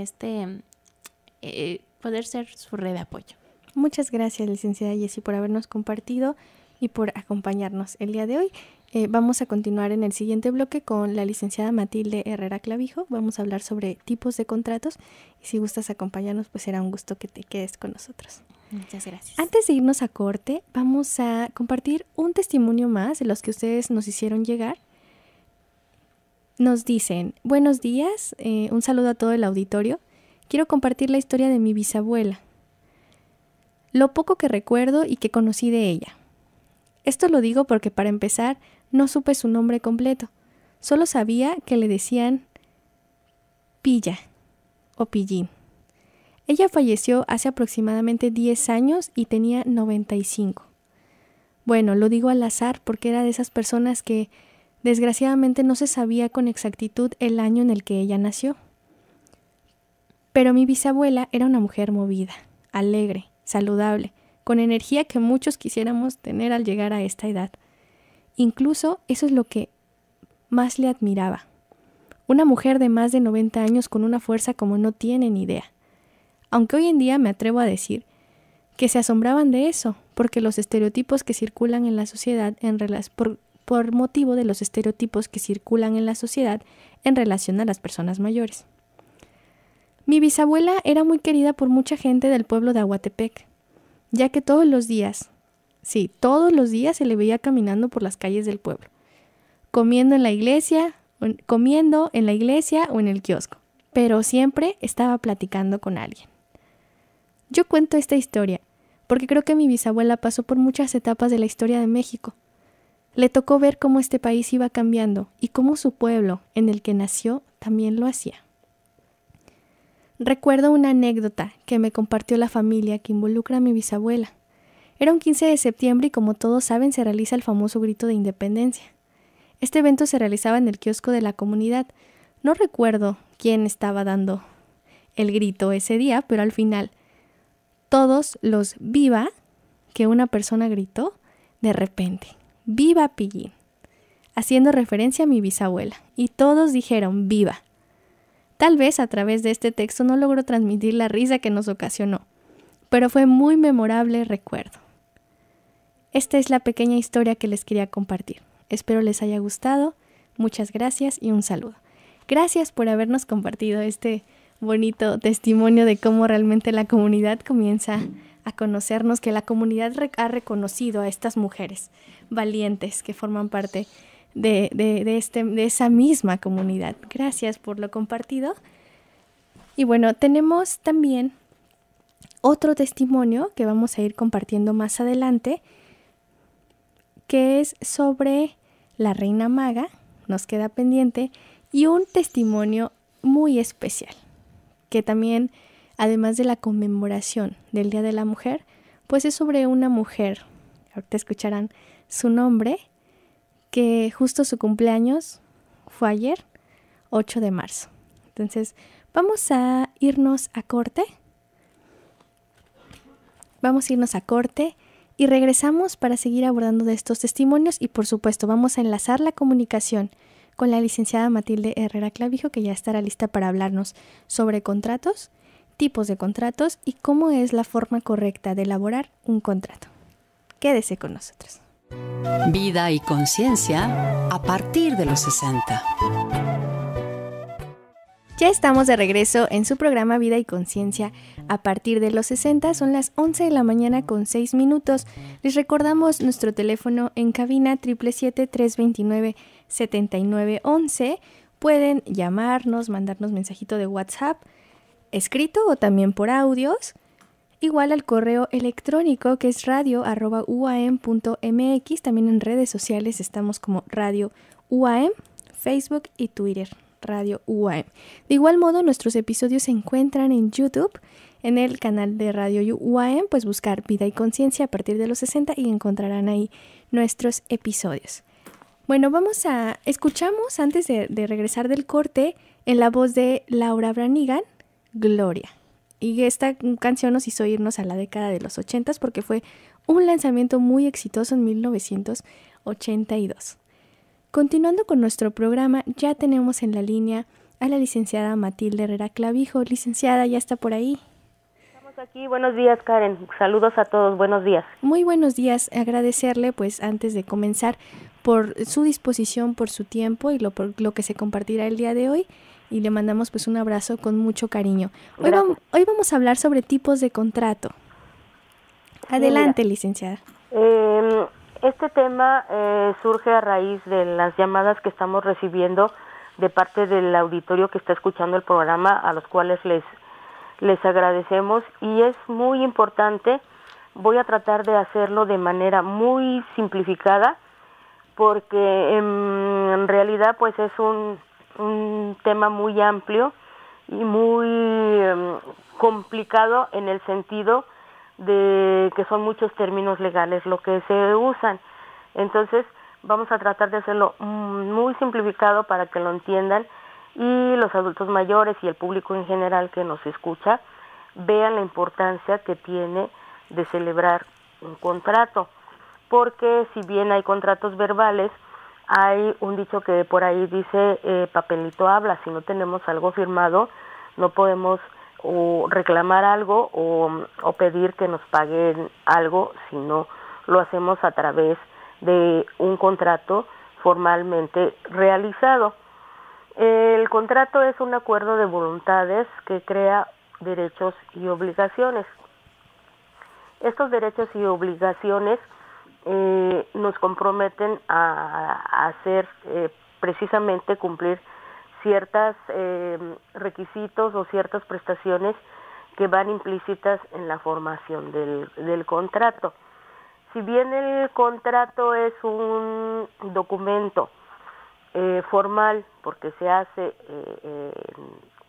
poder ser su red de apoyo. Muchas gracias, licenciada Jessie, por habernos compartido y por acompañarnos el día de hoy. Vamos a continuar en el siguiente bloque con la licenciada Matilde Herrera Clavijo. Vamos a hablar sobre tipos de contratos y si gustas acompañarnos, pues será un gusto que te quedes con nosotros. Muchas gracias. Antes de irnos a corte, vamos a compartir un testimonio más de los que ustedes nos hicieron llegar. Nos dicen, buenos días, un saludo a todo el auditorio. Quiero compartir la historia de mi bisabuela, lo poco que recuerdo y que conocí de ella. Esto lo digo porque para empezar no supe su nombre completo, solo sabía que le decían Pilla o Pillín. Ella falleció hace aproximadamente 10 años y tenía 95. Bueno, lo digo al azar porque era de esas personas que desgraciadamente no se sabía con exactitud el año en el que ella nació. Pero mi bisabuela era una mujer movida, alegre, saludable, con energía que muchos quisiéramos tener al llegar a esta edad. Incluso eso es lo que más le admiraba. Una mujer de más de 90 años con una fuerza como no tienen idea. Aunque hoy en día me atrevo a decir que se asombraban de eso, porque los estereotipos que circulan en la sociedad por motivo de los estereotipos que circulan en la sociedad en relación a las personas mayores. Mi bisabuela era muy querida por mucha gente del pueblo de Aguatepec, ya que todos los días se le veía caminando por las calles del pueblo, comiendo en la iglesia o en el kiosco, pero siempre estaba platicando con alguien. Yo cuento esta historia porque creo que mi bisabuela pasó por muchas etapas de la historia de México. Le tocó ver cómo este país iba cambiando y cómo su pueblo, en el que nació, también lo hacía. Recuerdo una anécdota que me compartió la familia que involucra a mi bisabuela. Era un 15 de septiembre y como todos saben se realiza el famoso grito de independencia. Este evento se realizaba en el kiosco de la comunidad. No recuerdo quién estaba dando el grito ese día, pero al final todos los viva que una persona gritó de repente, ¡viva Pillín!, haciendo referencia a mi bisabuela, y todos dijeron ¡viva! Tal vez a través de este texto no logro transmitir la risa que nos ocasionó, pero fue muy memorable recuerdo. Esta es la pequeña historia que les quería compartir. Espero les haya gustado. Muchas gracias y un saludo. Gracias por habernos compartido este bonito testimonio de cómo realmente la comunidad comienza a conocernos, que la comunidad ha reconocido a estas mujeres valientes que forman parte de esa misma comunidad. Gracias por lo compartido. Y bueno, tenemos también otro testimonio que vamos a ir compartiendo más adelante, que es sobre la Reina Maga, nos queda pendiente, y un testimonio muy especial, que también, además de la conmemoración del Día de la Mujer, pues es sobre una mujer, ahorita escucharán su nombre, que justo su cumpleaños fue ayer, 8 de marzo. Entonces, vamos a irnos a corte. Y regresamos para seguir abordando de estos testimonios y por supuesto vamos a enlazar la comunicación con la licenciada Matilde Herrera Clavijo, que ya estará lista para hablarnos sobre contratos, tipos de contratos y cómo es la forma correcta de elaborar un contrato. Quédese con nosotros. Vida y conciencia a partir de los 60. Ya estamos de regreso en su programa Vida y Conciencia a partir de los 60. Son las 11 de la mañana con 6 minutos. Les recordamos nuestro teléfono en cabina 777-329-7911. Pueden llamarnos, mandarnos mensajito de WhatsApp escrito o también por audios. Igual al correo electrónico que es radio@uam.mx. También en redes sociales estamos como Radio UAM, Facebook y Twitter. Radio UAM. De igual modo, nuestros episodios se encuentran en YouTube, en el canal de Radio UAM, pues buscar Vida y Conciencia a partir de los 60 y encontrarán ahí nuestros episodios. Bueno, escuchamos antes de regresar del corte en la voz de Laura Branigan, Gloria. Y esta canción nos hizo irnos a la década de los 80 porque fue un lanzamiento muy exitoso en 1982. Continuando con nuestro programa, ya tenemos en la línea a la licenciada Matilde Herrera Clavijo. Licenciada, ¿ya está por ahí? Estamos aquí. Buenos días, Karen. Saludos a todos. Buenos días. Muy buenos días. Agradecerle, pues, antes de comenzar, por su disposición, por su tiempo y por lo que se compartirá el día de hoy. Y le mandamos, pues, un abrazo con mucho cariño. Hoy vamos a hablar sobre tipos de contrato. Adelante, sí, licenciada. Este tema surge a raíz de las llamadas que estamos recibiendo de parte del auditorio que está escuchando el programa, a los cuales les agradecemos, y es muy importante. Voy a tratar de hacerlo de manera muy simplificada, porque en realidad pues es un tema muy amplio y muy complicado en el sentido de que son muchos términos legales lo que se usan. Entonces vamos a tratar de hacerlo muy simplificado para que lo entiendan y los adultos mayores y el público en general que nos escucha vean la importancia que tiene de celebrar un contrato, porque si bien hay contratos verbales, hay un dicho que por ahí dice papelito habla. Si no tenemos algo firmado, no podemos o reclamar algo o pedir que nos paguen algo si no lo hacemos a través de un contrato formalmente realizado. El contrato es un acuerdo de voluntades que crea derechos y obligaciones. Estos derechos y obligaciones nos comprometen a hacer precisamente cumplir ciertos requisitos o ciertas prestaciones que van implícitas en la formación del contrato. Si bien el contrato es un documento formal, porque se hace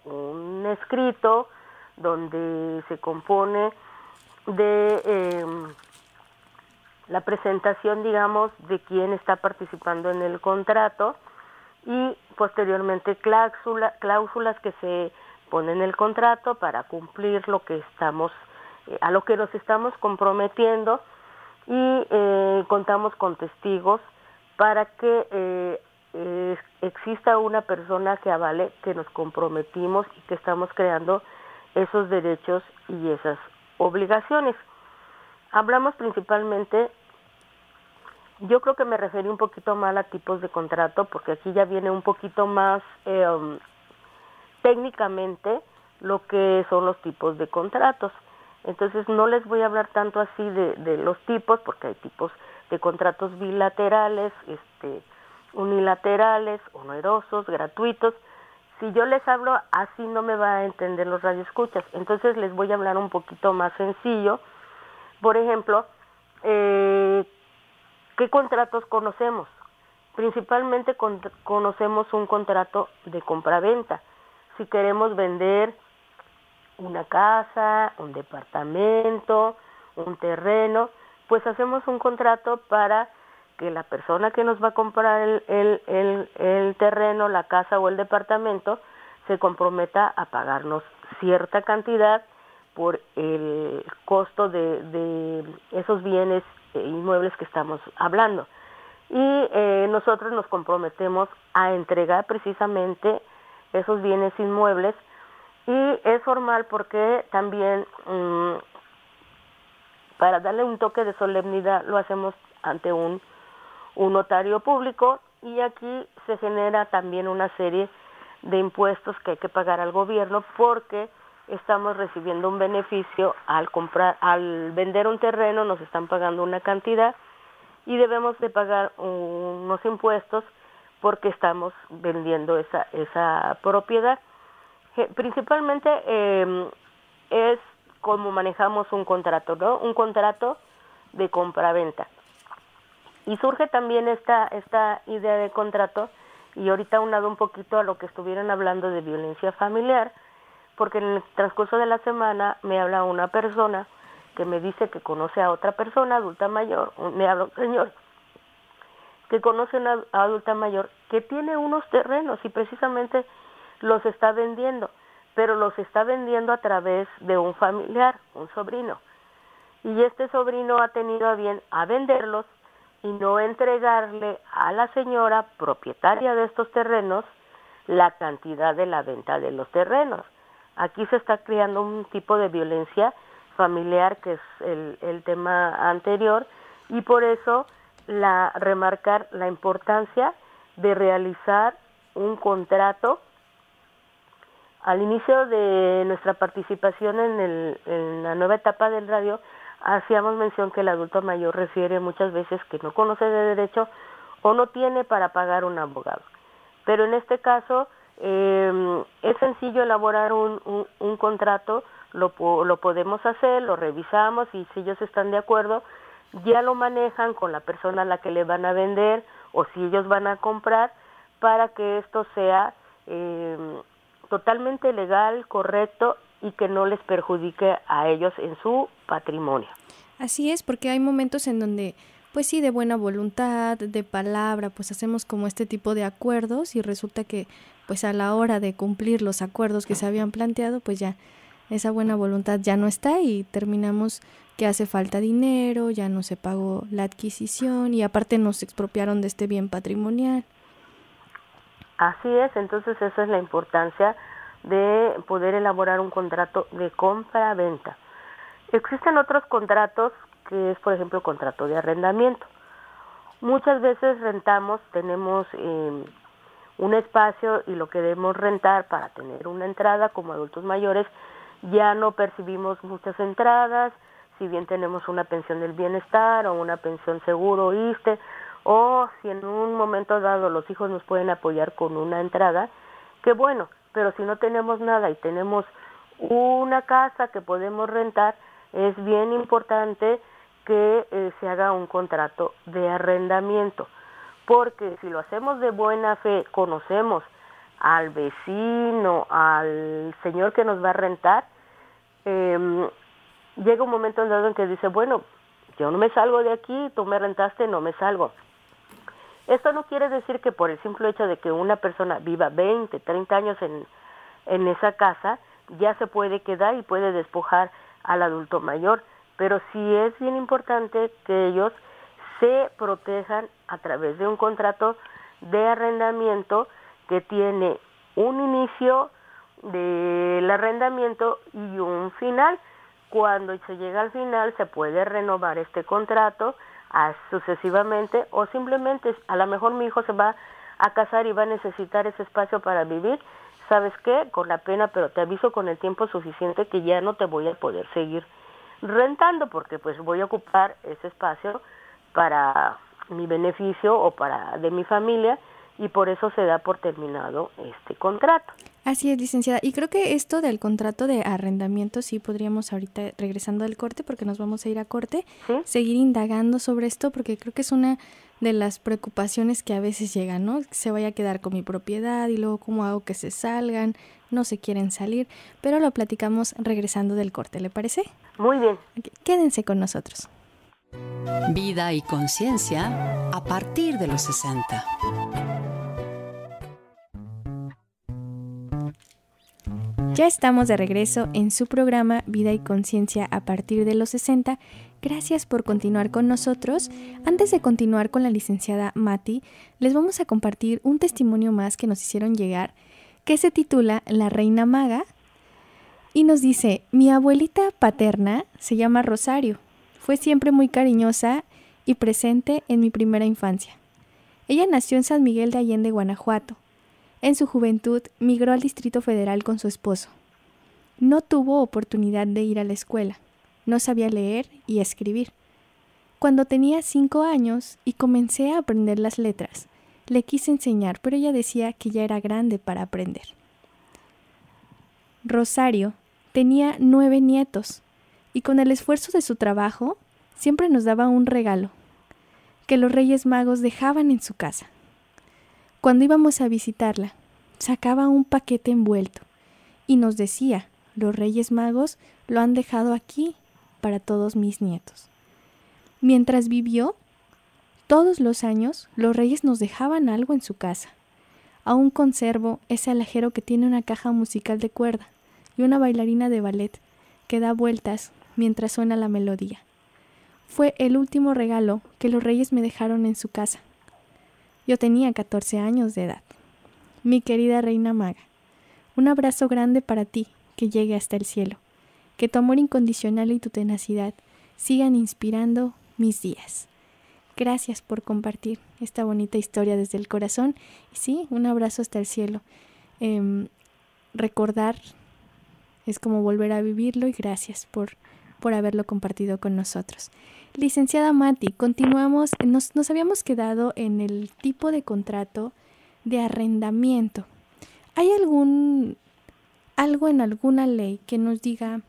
un escrito donde se compone de la presentación, digamos, de quién está participando en el contrato y posteriormente cláusulas que se ponen en el contrato para cumplir lo que estamos, a lo que nos estamos comprometiendo, y contamos con testigos para que exista una persona que avale que nos comprometimos y que estamos creando esos derechos y esas obligaciones. Hablamos principalmente, yo creo que me referí un poquito más a tipos de contrato, porque aquí ya viene un poquito más técnicamente lo que son los tipos de contratos. Entonces no les voy a hablar tanto así de los tipos, porque hay tipos de contratos bilaterales, unilaterales, onerosos, gratuitos. Si yo les hablo así no me va a entender los radioescuchas, entonces les voy a hablar un poquito más sencillo. Por ejemplo, ¿qué contratos conocemos? Principalmente conocemos un contrato de compraventa. Si queremos vender una casa, un departamento, un terreno, pues hacemos un contrato para que la persona que nos va a comprar el terreno, la casa o el departamento se comprometa a pagarnos cierta cantidad por el costo de esos bienes inmuebles que estamos hablando. Y nosotros nos comprometemos a entregar precisamente esos bienes inmuebles, y es formal porque también para darle un toque de solemnidad lo hacemos ante un notario público, y aquí se genera también una serie de impuestos que hay que pagar al gobierno, porque estamos recibiendo un beneficio al vender un terreno, nos están pagando una cantidad y debemos de pagar unos impuestos porque estamos vendiendo esa propiedad. Principalmente es como manejamos un contrato, ¿no? Un contrato de compraventa. Y surge también esta idea de contrato, y ahorita aunado un poquito a lo que estuvieron hablando de violencia familiar, porque en el transcurso de la semana me habla una persona que me dice que conoce a otra persona adulta mayor, me habla un señor que conoce a una adulta mayor que tiene unos terrenos y precisamente los está vendiendo, pero los está vendiendo a través de un familiar, un sobrino. Y este sobrino ha tenido a bien a venderlos y no entregarle a la señora propietaria de estos terrenos la cantidad de la venta de los terrenos. Aquí se está creando un tipo de violencia familiar, que es el tema anterior, y por eso remarcar la importancia de realizar un contrato. Al inicio de nuestra participación en la nueva etapa del radio, hacíamos mención que el adulto mayor refiere muchas veces que no conoce de derecho o no tiene para pagar un abogado. Pero en este caso es sencillo elaborar un contrato, lo podemos hacer, lo revisamos, y si ellos están de acuerdo, ya lo manejan con la persona a la que le van a vender o si ellos van a comprar, para que esto sea totalmente legal, correcto, y que no les perjudique a ellos en su patrimonio. Así es, porque hay momentos en donde, pues sí, de buena voluntad, de palabra, pues hacemos como este tipo de acuerdos, y resulta que pues a la hora de cumplir los acuerdos que se habían planteado, pues ya esa buena voluntad ya no está, y terminamos que hace falta dinero, ya no se pagó la adquisición y aparte nos expropiaron de este bien patrimonial. Así es, entonces esa es la importancia de poder elaborar un contrato de compra-venta. Existen otros contratos, que es por ejemplo el contrato de arrendamiento. Muchas veces rentamos, tenemos un espacio y lo queremos rentar para tener una entrada. Como adultos mayores ya no percibimos muchas entradas, si bien tenemos una pensión del bienestar o una pensión seguro ISSSTE, o si en un momento dado los hijos nos pueden apoyar con una entrada, qué bueno, pero si no tenemos nada y tenemos una casa que podemos rentar, es bien importante que se haga un contrato de arrendamiento, porque si lo hacemos de buena fe, conocemos al vecino, al señor que nos va a rentar, llega un momento dado en que dice, bueno, yo no me salgo de aquí, tú me rentaste, no me salgo. Esto no quiere decir que por el simple hecho de que una persona viva 20, 30 años en esa casa, ya se puede quedar y puede despojar al adulto mayor, pero sí es bien importante que ellos se protejan a través de un contrato de arrendamiento que tiene un inicio del arrendamiento y un final. Cuando se llega al final se puede renovar este contrato sucesivamente, o simplemente a lo mejor mi hijo se va a casar y va a necesitar ese espacio para vivir. ¿Sabes qué? Con la pena, pero te aviso con el tiempo suficiente que ya no te voy a poder seguir rentando, porque pues voy a ocupar ese espacio para mi beneficio o para de mi familia, y por eso se da por terminado este contrato. Así es, licenciada. Y creo que esto del contrato de arrendamiento, sí podríamos ahorita, regresando al corte, porque nos vamos a ir a corte, ¿Sí? seguir indagando sobre esto, porque creo que es una de las preocupaciones que a veces llegan, ¿no? Se vaya a quedar con mi propiedad y luego cómo hago que se salgan, no se quieren salir, pero lo platicamos regresando del corte, ¿le parece? Muy bien. Okay, quédense con nosotros. Vida y conciencia a partir de los 60. Ya estamos de regreso en su programa Vida y Conciencia a partir de los 60. Gracias por continuar con nosotros. Antes de continuar con la licenciada Mati, les vamos a compartir un testimonio más que nos hicieron llegar, que se titula La Reina Maga, y nos dice: mi abuelita paterna se llama Rosario. Fue siempre muy cariñosa y presente en mi primera infancia. Ella nació en San Miguel de Allende, Guanajuato. En su juventud migró al Distrito Federal con su esposo. No tuvo oportunidad de ir a la escuela. No sabía leer y escribir. Cuando tenía 5 años y comencé a aprender las letras, le quise enseñar, pero ella decía que ya era grande para aprender. Rosario tenía 9 nietos y con el esfuerzo de su trabajo siempre nos daba un regalo que los Reyes Magos dejaban en su casa. Cuando íbamos a visitarla, sacaba un paquete envuelto y nos decía: los Reyes Magos lo han dejado aquí para todos mis nietos. Mientras vivió, todos los años los Reyes nos dejaban algo en su casa. Aún conservo ese alajero que tiene una caja musical de cuerda y una bailarina de ballet que da vueltas mientras suena la melodía. Fue el último regalo que los Reyes me dejaron en su casa. Yo tenía 14 años de edad. Mi querida Reina Maga, un abrazo grande para ti que llegue hasta el cielo. Que tu amor incondicional y tu tenacidad sigan inspirando mis días. Gracias por compartir esta bonita historia desde el corazón. Y sí, un abrazo hasta el cielo. Recordar es como volver a vivirlo, y gracias por haberlo compartido con nosotros. Licenciada Mati, continuamos. Nos habíamos quedado en el tipo de contrato de arrendamiento. ¿Hay algo en alguna ley que nos diga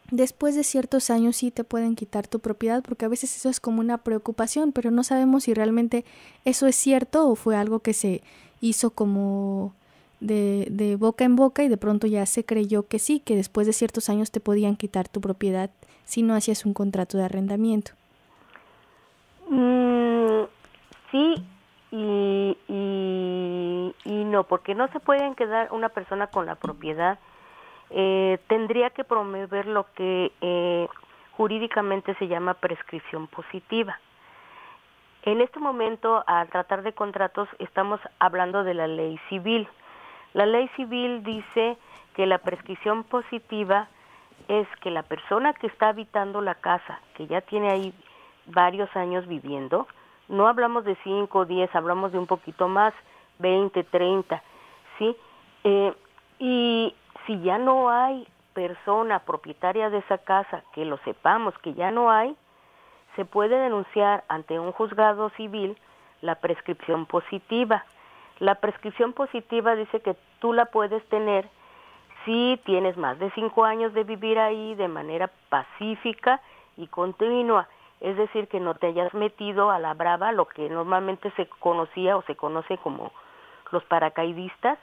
después de ciertos años sí te pueden quitar tu propiedad? Porque a veces eso es como una preocupación, pero no sabemos si realmente eso es cierto o fue algo que se hizo como de boca en boca y de pronto ya se creyó que sí, que después de ciertos años te podían quitar tu propiedad si no hacías un contrato de arrendamiento. Sí y no, porque no se pueden quedar una persona con la propiedad. Tendría que promover lo que jurídicamente se llama prescripción positiva. En este momento, al tratar de contratos, estamos hablando de la ley civil. La ley civil dice que la prescripción positiva es que la persona que está habitando la casa, que ya tiene ahí varios años viviendo, no hablamos de 5 o 10, hablamos de un poquito más, 20, 30, ¿sí? Y si ya no hay persona propietaria de esa casa, que lo sepamos que ya no hay, se puede denunciar ante un juzgado civil la prescripción positiva. La prescripción positiva dice que tú la puedes tener si tienes más de 5 años de vivir ahí de manera pacífica y continua, es decir, que no te hayas metido a la brava, lo que normalmente se conocía o se conoce como los paracaidistas,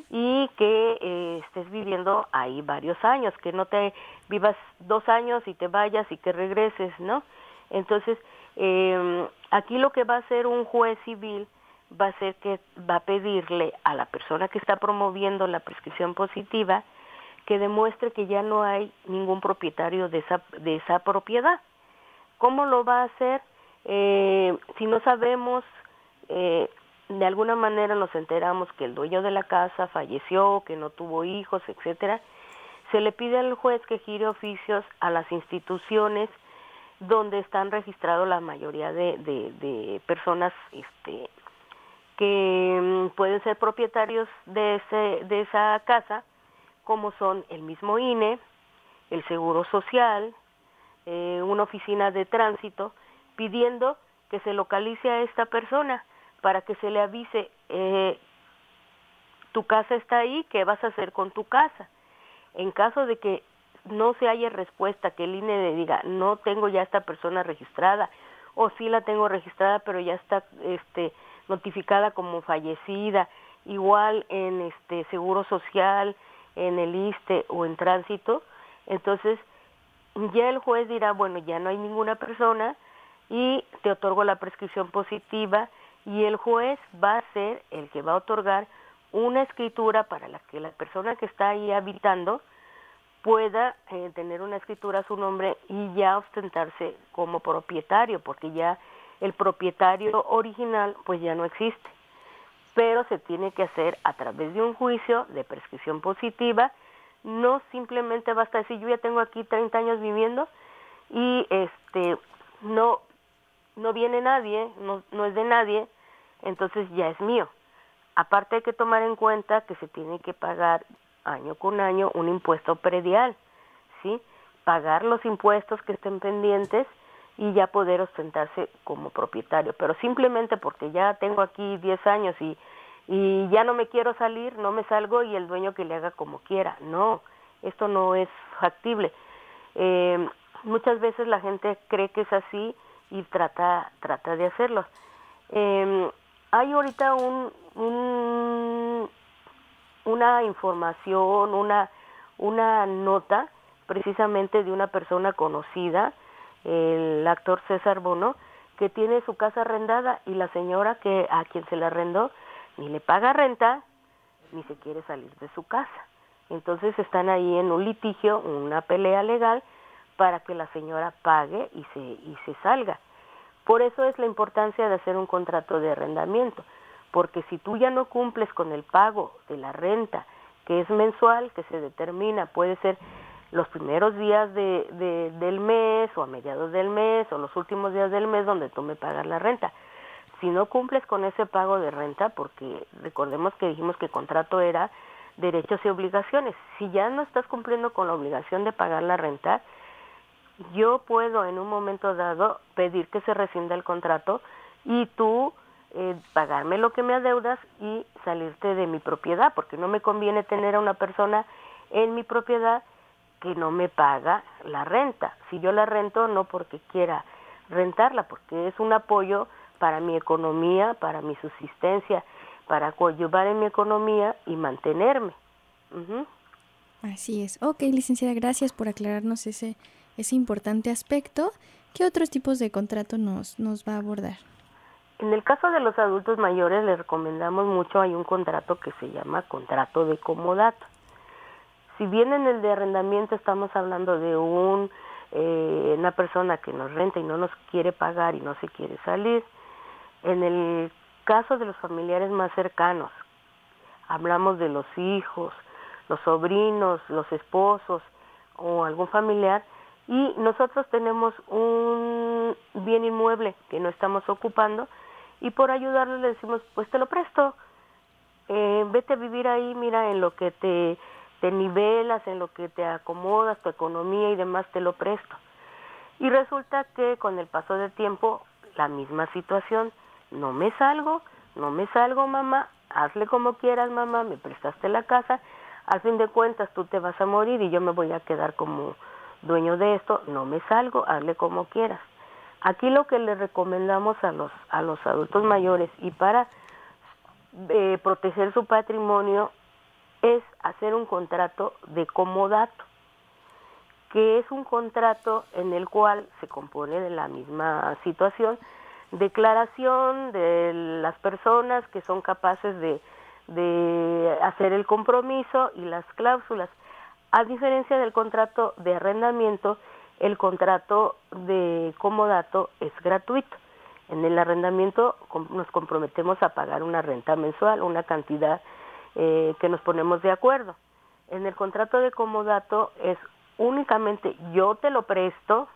y que estés viviendo ahí varios años, que no te vivas 2 años y te vayas y que regreses, ¿no? Entonces, aquí lo que va a hacer un juez civil va a ser que va a pedirle a la persona que está promoviendo la prescripción positiva que demuestre que ya no hay ningún propietario de esa propiedad. ¿Cómo lo va a hacer? Si no sabemos, de alguna manera nos enteramos que el dueño de la casa falleció, que no tuvo hijos, etcétera, se le pide al juez que gire oficios a las instituciones donde están registrados la mayoría de personas que pueden ser propietarios de esa casa, como son el mismo INE, el Seguro Social, una oficina de tránsito, pidiendo que se localice a esta persona para que se le avise, tu casa está ahí, ¿qué vas a hacer con tu casa? En caso de que no se haya respuesta, que el INE le diga, no tengo ya esta persona registrada, o sí la tengo registrada, pero ya está notificada como fallecida, igual en Seguro Social, en el ISSSTE o en tránsito, entonces ya el juez dirá, bueno, ya no hay ninguna persona y te otorgo la prescripción positiva, y el juez va a ser el que va a otorgar una escritura para que la persona que está ahí habitando pueda tener una escritura a su nombre y ya ostentarse como propietario, porque ya el propietario original pues ya no existe, pero se tiene que hacer a través de un juicio de prescripción positiva. No simplemente basta decir, yo ya tengo aquí 30 años viviendo y no viene nadie, no es de nadie, entonces ya es mío. Aparte hay que tomar en cuenta que se tiene que pagar año con año un impuesto predial, ¿sí? Pagar los impuestos que estén pendientes y ya poder ostentarse como propietario. Pero simplemente porque ya tengo aquí 10 años y ya no me quiero salir, no me salgo y el dueño que le haga como quiera. No, esto no es factible. Muchas veces la gente cree que es así y trata de hacerlo. Hay ahorita una información, una nota precisamente de una persona conocida, el actor César Bono, que tiene su casa arrendada y la señora a quien se la arrendó ni le paga renta ni se quiere salir de su casa. Entonces están ahí en un litigio, una pelea legal para que la señora pague y se salga. Por eso es la importancia de hacer un contrato de arrendamiento, porque si tú ya no cumples con el pago de la renta, que es mensual, que se determina, puede ser los primeros días del mes o a mediados del mes o los últimos días del mes donde tú me pagas la renta. Si no cumples con ese pago de renta, porque recordemos que dijimos que el contrato era derechos y obligaciones, si ya no estás cumpliendo con la obligación de pagar la renta, yo puedo en un momento dado pedir que se rescinda el contrato y tú pagarme lo que me adeudas y salirte de mi propiedad, porque no me conviene tener a una persona en mi propiedad que no me paga la renta. Si yo la rento, no porque quiera rentarla, porque es un apoyo para mi economía, para mi subsistencia, para coadyuvar en mi economía y mantenerme. Así es. Ok, licenciada, gracias por aclararnos ese importante aspecto. ¿Qué otros tipos de contrato nos va a abordar? En el caso de los adultos mayores les recomendamos mucho, hay un contrato que se llama contrato de comodato. Si bien en el de arrendamiento estamos hablando de una persona que nos renta y no nos quiere pagar y no se quiere salir, en el caso de los familiares más cercanos, hablamos de los hijos, los sobrinos, los esposos o algún familiar, y nosotros tenemos un bien inmueble que no estamos ocupando y por ayudarle le decimos, pues te lo presto, vete a vivir ahí, mira, en lo que te nivelas, en lo que te acomodas, tu economía y demás, te lo presto. Y resulta que con el paso del tiempo, la misma situación, no me salgo mamá, hazle como quieras mamá, me prestaste la casa, al fin de cuentas tú te vas a morir y yo me voy a quedar como dueño de esto, no me salgo, hazle como quieras. Aquí lo que le recomendamos a los adultos mayores y para proteger su patrimonio es hacer un contrato de comodato, que es un contrato en el cual se compone de la misma situación, declaración de las personas que son capaces de hacer el compromiso y las cláusulas. A diferencia del contrato de arrendamiento, el contrato de comodato es gratuito. En el arrendamiento nos comprometemos a pagar una renta mensual, una cantidad que nos ponemos de acuerdo. En el contrato de comodato es únicamente yo te lo presto,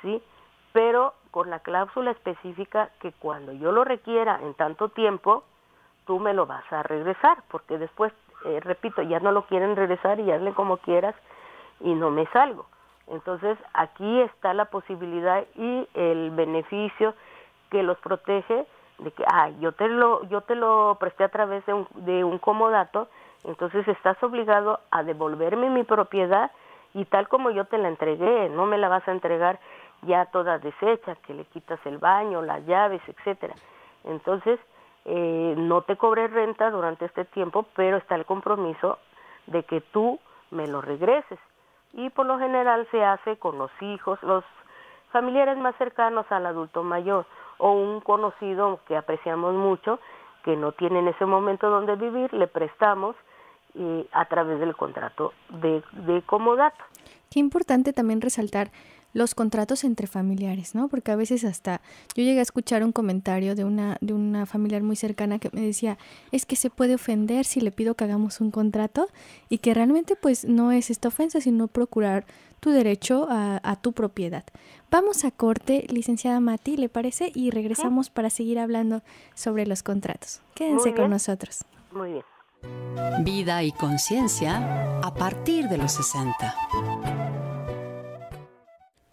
¿sí? Pero con la cláusula específica que cuando yo lo requiera en tanto tiempo, tú me lo vas a regresar, porque después, repito, ya no lo quieren regresar y hazle como quieras y no me salgo. Entonces, aquí está la posibilidad y el beneficio que los protege de que, yo te lo presté a través de un comodato, entonces estás obligado a devolverme mi propiedad y tal como yo te la entregué, no me la vas a entregar ya toda deshecha, que le quitas el baño, las llaves, etcétera. Entonces, no te cobré renta durante este tiempo, pero está el compromiso de que tú me lo regreses. Y por lo general se hace con los hijos, los familiares más cercanos al adulto mayor, o un conocido que apreciamos mucho, que no tiene en ese momento donde vivir, le prestamos a través del contrato de comodato. Qué importante también resaltar los contratos entre familiares, ¿no? Porque a veces hasta yo llegué a escuchar un comentario de una familiar muy cercana que me decía, es que se puede ofender si le pido que hagamos un contrato, y que realmente pues no es esta ofensa, sino procurar tu derecho a tu propiedad. Vamos a corte, licenciada Mati, ¿le parece? Y regresamos para seguir hablando sobre los contratos. Quédense con nosotros. Muy bien. Vida y conciencia a partir de los 60.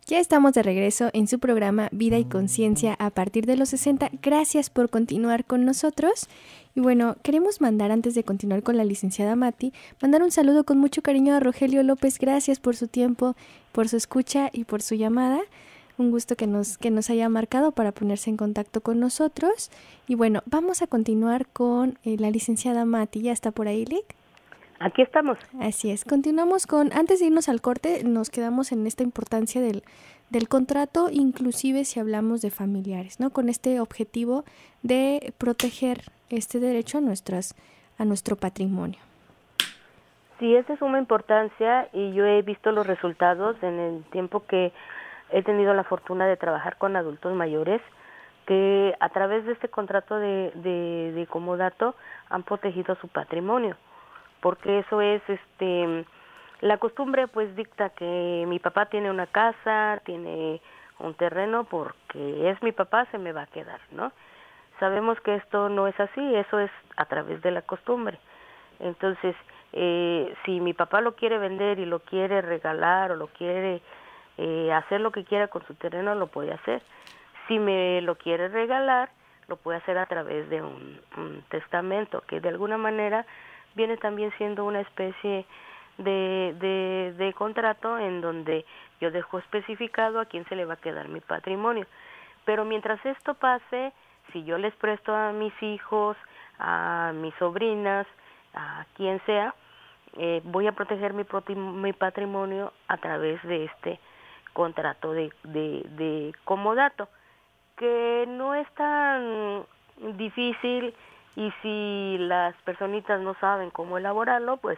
Ya estamos de regreso en su programa Vida y Conciencia a partir de los 60. Gracias por continuar con nosotros. Y bueno, queremos mandar, antes de continuar con la licenciada Mati, mandar un saludo con mucho cariño a Rogelio López. Gracias por su tiempo, por su escucha y por su llamada. Un gusto que nos haya marcado para ponerse en contacto con nosotros. Y bueno, vamos a continuar con la licenciada Mati. ¿Ya está por ahí, Lick? Aquí estamos. Así es. Continuamos con, antes de irnos al corte, nos quedamos en esta importancia del contrato, inclusive si hablamos de familiares, ¿no? Con este objetivo de proteger este derecho a nuestro patrimonio. Sí, es de suma importancia y yo he visto los resultados en el tiempo que he tenido la fortuna de trabajar con adultos mayores, que a través de este contrato de comodato han protegido su patrimonio. Porque eso es, la costumbre pues dicta que mi papá tiene una casa, tiene un terreno, porque es mi papá, se me va a quedar, ¿no? Sabemos que esto no es así, eso es a través de la costumbre. Entonces, si mi papá lo quiere vender y lo quiere regalar o lo quiere hacer lo que quiera con su terreno, lo puede hacer. Si me lo quiere regalar, lo puede hacer a través de un testamento, que de alguna manera viene también siendo una especie de contrato en donde yo dejo especificado a quién se le va a quedar mi patrimonio. Pero mientras esto pase, si yo les presto a mis hijos, a mis sobrinas, a quien sea, voy a proteger mi patrimonio a través de este contrato de comodato, que no es tan difícil. Y si las personitas no saben cómo elaborarlo, pues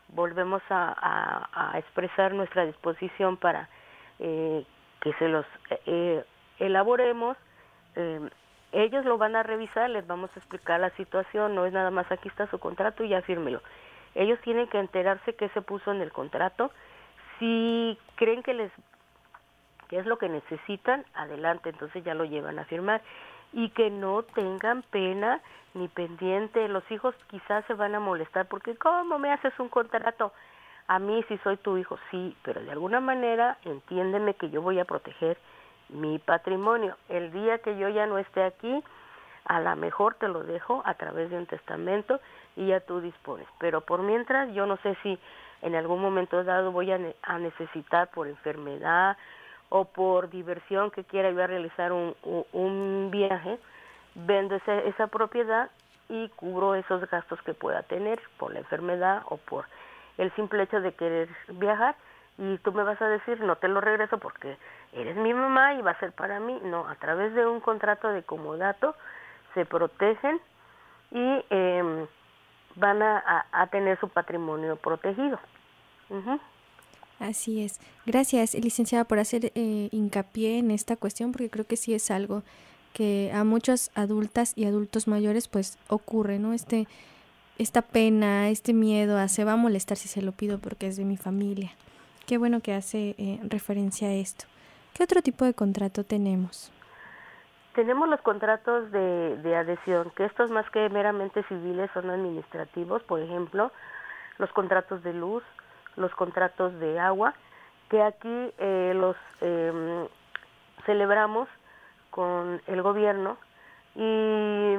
volvemos a expresar nuestra disposición para que se los elaboremos. Ellos lo van a revisar, les vamos a explicar la situación, no es nada más aquí está su contrato y ya fírmelo. Ellos tienen que enterarse qué se puso en el contrato. Si creen que es lo que necesitan, adelante, entonces ya lo llevan a firmar. Y que no tengan pena ni pendiente. Los hijos quizás se van a molestar porque ¿cómo me haces un contrato a mí si soy tu hijo? Sí, pero de alguna manera entiéndeme que yo voy a proteger mi patrimonio. El día que yo ya no esté aquí, a lo mejor te lo dejo a través de un testamento y ya tú dispones. Pero por mientras, yo no sé si en algún momento dado voy a necesitar por enfermedad o por diversión que quiera yo a realizar un viaje, vendo esa propiedad y cubro esos gastos que pueda tener por la enfermedad o por el simple hecho de querer viajar. Y tú me vas a decir, no te lo regreso porque eres mi mamá y va a ser para mí. No, a través de un contrato de comodato se protegen y van a tener su patrimonio protegido. Uh-huh. Así es. Gracias, licenciada, por hacer hincapié en esta cuestión, porque creo que sí es algo que a muchas adultas y adultos mayores pues ocurre, ¿no? Esta pena, este miedo a se va a molestar si se lo pido porque es de mi familia. Qué bueno que hace referencia a esto. ¿Qué otro tipo de contrato tenemos? Tenemos los contratos de adhesión, que estos más que meramente civiles son administrativos, por ejemplo, los contratos de luz, los contratos de agua, que aquí los celebramos con el gobierno y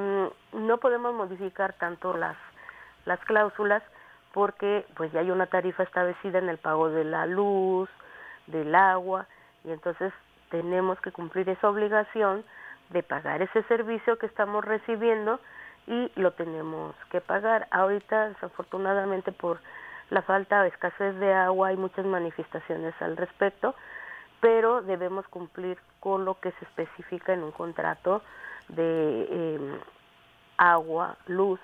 no podemos modificar tanto las cláusulas porque pues ya hay una tarifa establecida en el pago de la luz, del agua, y entonces tenemos que cumplir esa obligación de pagar ese servicio que estamos recibiendo y lo tenemos que pagar. Ahorita, desafortunadamente, por la falta o escasez de agua hay muchas manifestaciones al respecto, pero debemos cumplir con lo que se especifica en un contrato de agua, luz.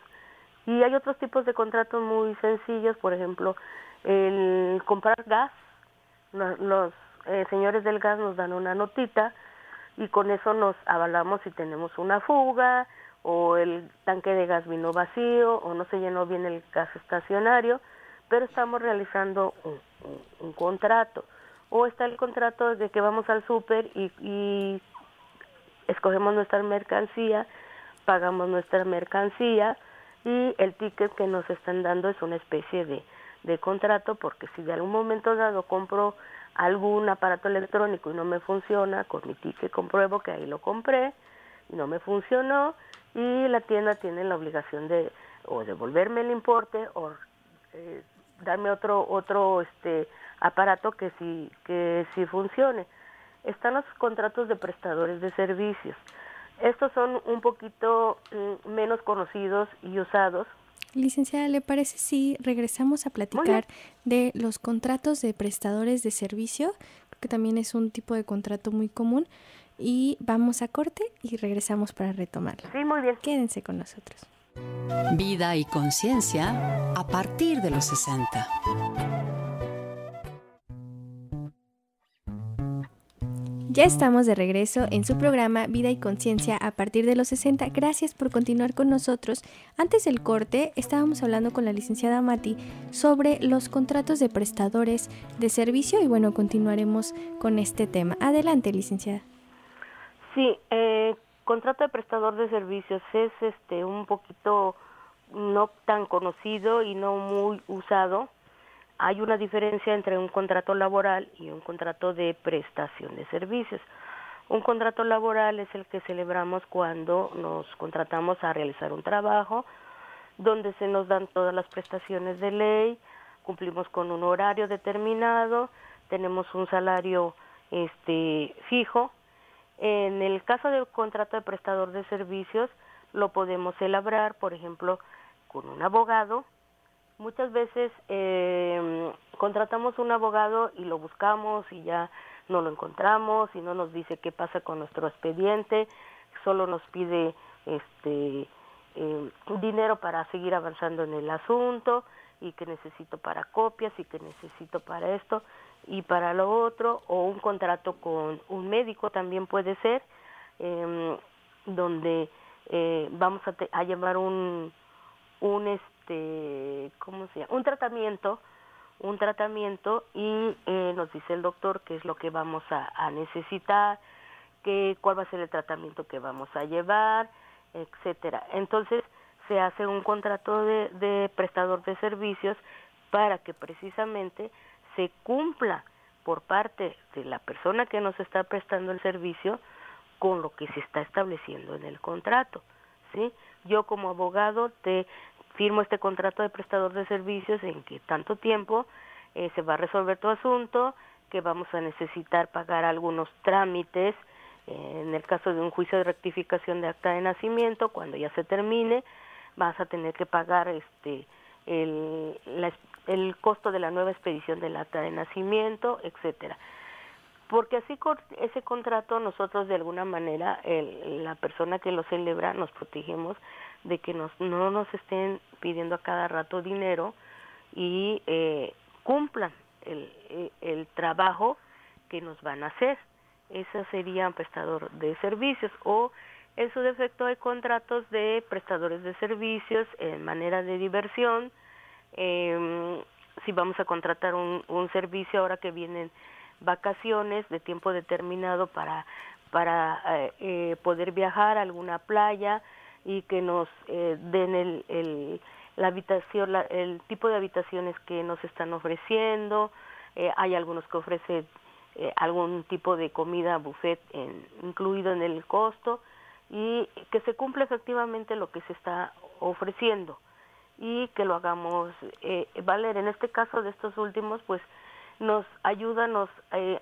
Y hay otros tipos de contratos muy sencillos, por ejemplo, el comprar gas. Los señores del gas nos dan una notita y con eso nos avalamos si tenemos una fuga o el tanque de gas vino vacío o no se llenó bien el gas estacionario, pero estamos realizando un contrato. O está el contrato de que vamos al súper y escogemos nuestra mercancía, pagamos nuestra mercancía y el ticket que nos están dando es una especie de contrato, porque si de algún momento dado compro algún aparato electrónico y no me funciona, con mi ticket compruebo que ahí lo compré y no me funcionó y la tienda tiene la obligación de o devolverme el importe o darme otro aparato que sí funcione. Están los contratos de prestadores de servicios. Estos son un poquito menos conocidos y usados. Licenciada, ¿le parece si regresamos a platicar de los contratos de prestadores de servicio? Creo que también es un tipo de contrato muy común. Y vamos a corte y regresamos para retomarlo. Sí, muy bien. Quédense con nosotros. Vida y conciencia a partir de los 60. Ya estamos de regreso en su programa Vida y Conciencia a partir de los 60. Gracias por continuar con nosotros. Antes del corte estábamos hablando con la licenciada Mati sobre los contratos de prestadores de servicio y bueno, continuaremos con este tema. Adelante, licenciada. Sí, contrato de prestador de servicios es un poquito no tan conocido y no muy usado. Hay una diferencia entre un contrato laboral y un contrato de prestación de servicios. Un contrato laboral es el que celebramos cuando nos contratamos a realizar un trabajo, donde se nos dan todas las prestaciones de ley, cumplimos con un horario determinado, tenemos un salario fijo. En el caso del contrato de prestador de servicios, lo podemos celebrar, por ejemplo, con un abogado. Muchas veces contratamos un abogado y lo buscamos y ya no lo encontramos y no nos dice qué pasa con nuestro expediente, solo nos pide dinero para seguir avanzando en el asunto y que necesito para copias y que necesito para esto y para lo otro, o un contrato con un médico también puede ser, donde vamos a llevar un tratamiento y nos dice el doctor qué es lo que vamos a necesitar, cuál va a ser el tratamiento que vamos a llevar, etcétera. Entonces se hace un contrato de prestador de servicios para que precisamente se cumpla por parte de la persona que nos está prestando el servicio con lo que se está estableciendo en el contrato, ¿sí? Yo como abogado te firmo este contrato de prestador de servicios en que tanto tiempo se va a resolver tu asunto, que vamos a necesitar pagar algunos trámites, en el caso de un juicio de rectificación de acta de nacimiento, cuando ya se termine, vas a tener que pagar el costo de la nueva expedición del acta de nacimiento, etcétera. Porque así con ese contrato nosotros de alguna manera, la persona que lo celebra, nos protegemos de que no nos estén pidiendo a cada rato dinero y cumplan el trabajo que nos van a hacer. Ese sería un prestador de servicios, o en su defecto hay contratos de prestadores de servicios en manera de diversión. Si vamos a contratar un servicio ahora que vienen vacaciones de tiempo determinado para poder viajar a alguna playa y que nos den la habitación, el tipo de habitaciones que nos están ofreciendo. Hay algunos que ofrecen algún tipo de comida buffet incluido en el costo, y que se cumpla efectivamente lo que se está ofreciendo y que lo hagamos valer. En este caso de estos últimos, pues nos ayuda, nos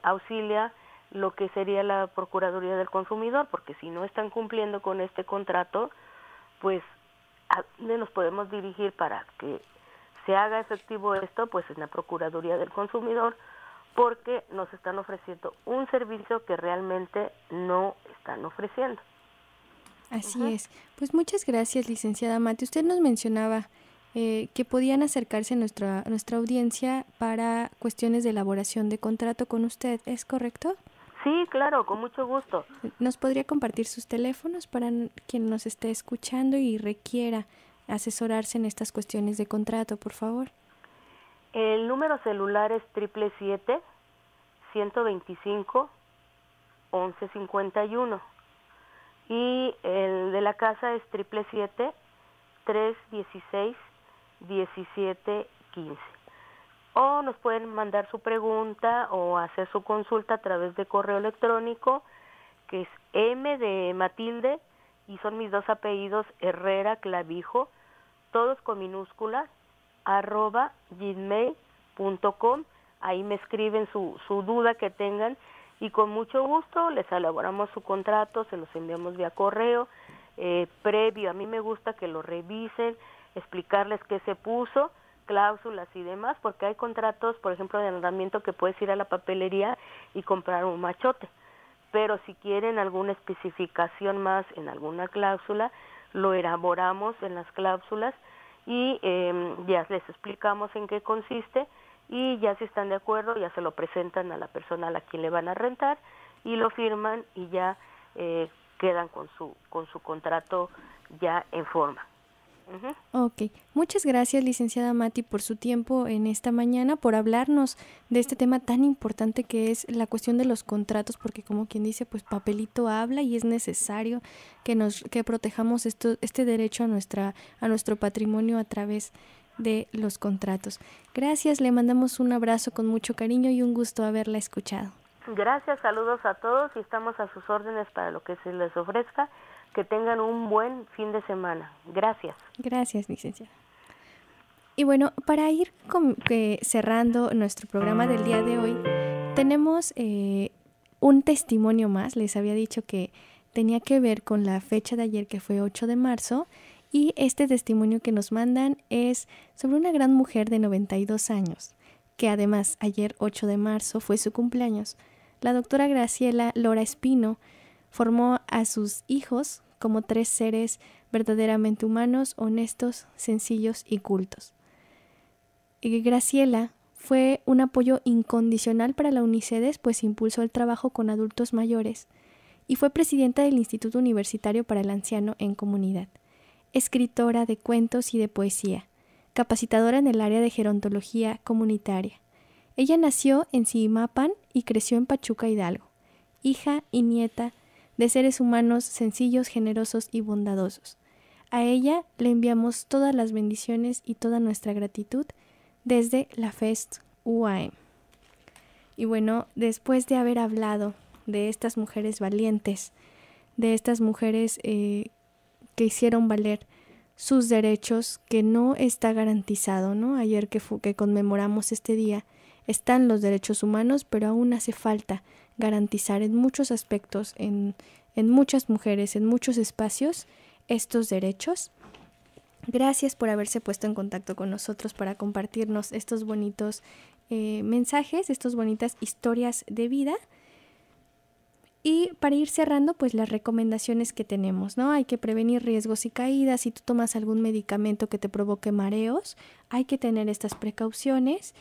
auxilia lo que sería la Procuraduría del Consumidor, porque si no están cumpliendo con este contrato, pues ¿a dónde nos podemos dirigir para que se haga efectivo esto? Pues en la Procuraduría del Consumidor, porque nos están ofreciendo un servicio que realmente no están ofreciendo. Así es. Pues muchas gracias, licenciada Mati. Usted nos mencionaba que podían acercarse a nuestra audiencia para cuestiones de elaboración de contrato con usted, ¿es correcto? Sí, claro, con mucho gusto. ¿Nos podría compartir sus teléfonos para quien nos esté escuchando y requiera asesorarse en estas cuestiones de contrato, por favor? El número celular es 777-125-1151 y el de la casa es 777-316-1715. O nos pueden mandar su pregunta o hacer su consulta a través de correo electrónico, que es M de Matilde, y son mis dos apellidos, Herrera Clavijo, todos con minúsculas, @gmail.com. Ahí me escriben su duda que tengan y con mucho gusto les elaboramos su contrato, se los enviamos vía correo previo. A mí me gusta que lo revisen, explicarles qué se puso, cláusulas y demás, porque hay contratos, por ejemplo, de arrendamiento que puedes ir a la papelería y comprar un machote, pero si quieren alguna especificación más en alguna cláusula, lo elaboramos en las cláusulas y ya les explicamos en qué consiste, y ya si están de acuerdo ya se lo presentan a la persona a la quien le van a rentar y lo firman y ya quedan con su contrato ya en forma. Ok, muchas gracias, licenciada Mati, por su tiempo en esta mañana, por hablarnos de este tema tan importante que es la cuestión de los contratos, porque como quien dice, pues papelito habla y es necesario que protejamos este derecho a nuestro patrimonio a través de los contratos. Gracias, le mandamos un abrazo con mucho cariño y un gusto haberla escuchado. Gracias, saludos a todos y estamos a sus órdenes para lo que se les ofrezca. Que tengan un buen fin de semana. Gracias. Gracias, licenciada. Y bueno, para ir cerrando nuestro programa del día de hoy, tenemos un testimonio más. Les había dicho que tenía que ver con la fecha de ayer, que fue 8 de marzo, y este testimonio que nos mandan es sobre una gran mujer de 92 años, que además ayer 8 de marzo fue su cumpleaños. La doctora Graciela Lora Espino formó a sus hijos como 3 seres verdaderamente humanos, honestos, sencillos y cultos. Y Graciela fue un apoyo incondicional para la Unicedes, pues impulsó el trabajo con adultos mayores y fue presidenta del Instituto Universitario para el Anciano en Comunidad, escritora de cuentos y de poesía, capacitadora en el área de gerontología comunitaria. Ella nació en Simapan y creció en Pachuca, Hidalgo, hija y nieta de seres humanos sencillos, generosos y bondadosos. A ella le enviamos todas las bendiciones y toda nuestra gratitud desde la FEST UAM. Y bueno, después de haber hablado de estas mujeres valientes, de estas mujeres que hicieron valer sus derechos, que no está garantizado, ¿no? Ayer que conmemoramos este día, están los derechos humanos, pero aún hace falta garantizar en muchos aspectos, en muchas mujeres, en muchos espacios, estos derechos. Gracias por haberse puesto en contacto con nosotros para compartirnos estos bonitos mensajes, estas bonitas historias de vida. Y para ir cerrando, pues las recomendaciones que tenemos, ¿no? Hay que prevenir riesgos y caídas. Si tú tomas algún medicamento que te provoque mareos, hay que tener estas precauciones.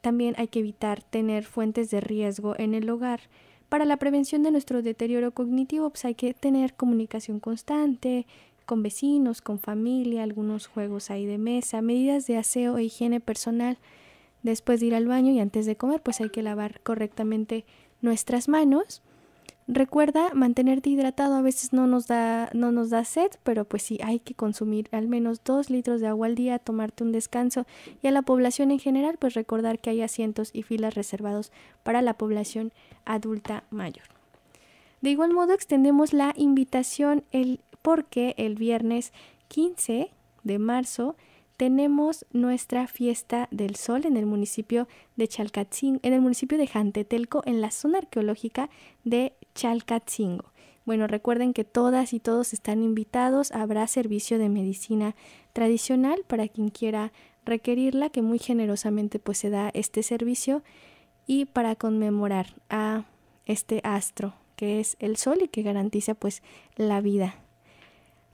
También hay que evitar tener fuentes de riesgo en el hogar. Para la prevención de nuestro deterioro cognitivo, pues hay que tener comunicación constante con vecinos, con familia, algunos juegos ahí de mesa, medidas de aseo e higiene personal. Después de ir al baño y antes de comer, pues hay que lavar correctamente nuestras manos. Recuerda mantenerte hidratado, a veces no nos da sed, pero pues sí hay que consumir al menos 2 litros de agua al día, tomarte un descanso, y a la población en general pues recordar que hay asientos y filas reservados para la población adulta mayor. De igual modo extendemos la invitación porque el viernes 15 de marzo tenemos nuestra fiesta del sol en el municipio de Chalcatzingo, en el municipio de Jantetelco, en la zona arqueológica de Chalcatzingo. Bueno, recuerden que todas y todos están invitados. Habrá servicio de medicina tradicional para quien quiera requerirla, que muy generosamente pues se da este servicio, y para conmemorar a este astro que es el sol y que garantiza pues la vida.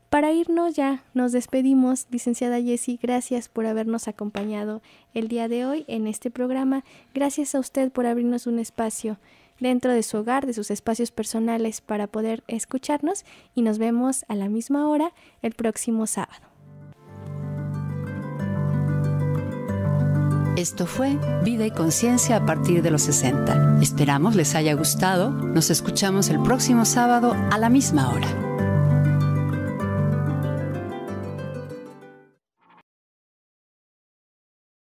Para irnos ya nos despedimos. Licenciada Jessie, gracias por habernos acompañado el día de hoy en este programa. Gracias a usted por abrirnos un espacio dentro de su hogar, de sus espacios personales, para poder escucharnos, y nos vemos a la misma hora el próximo sábado. Esto fue Vida y Conciencia a partir de los 60. Esperamos les haya gustado. Nos escuchamos el próximo sábado a la misma hora.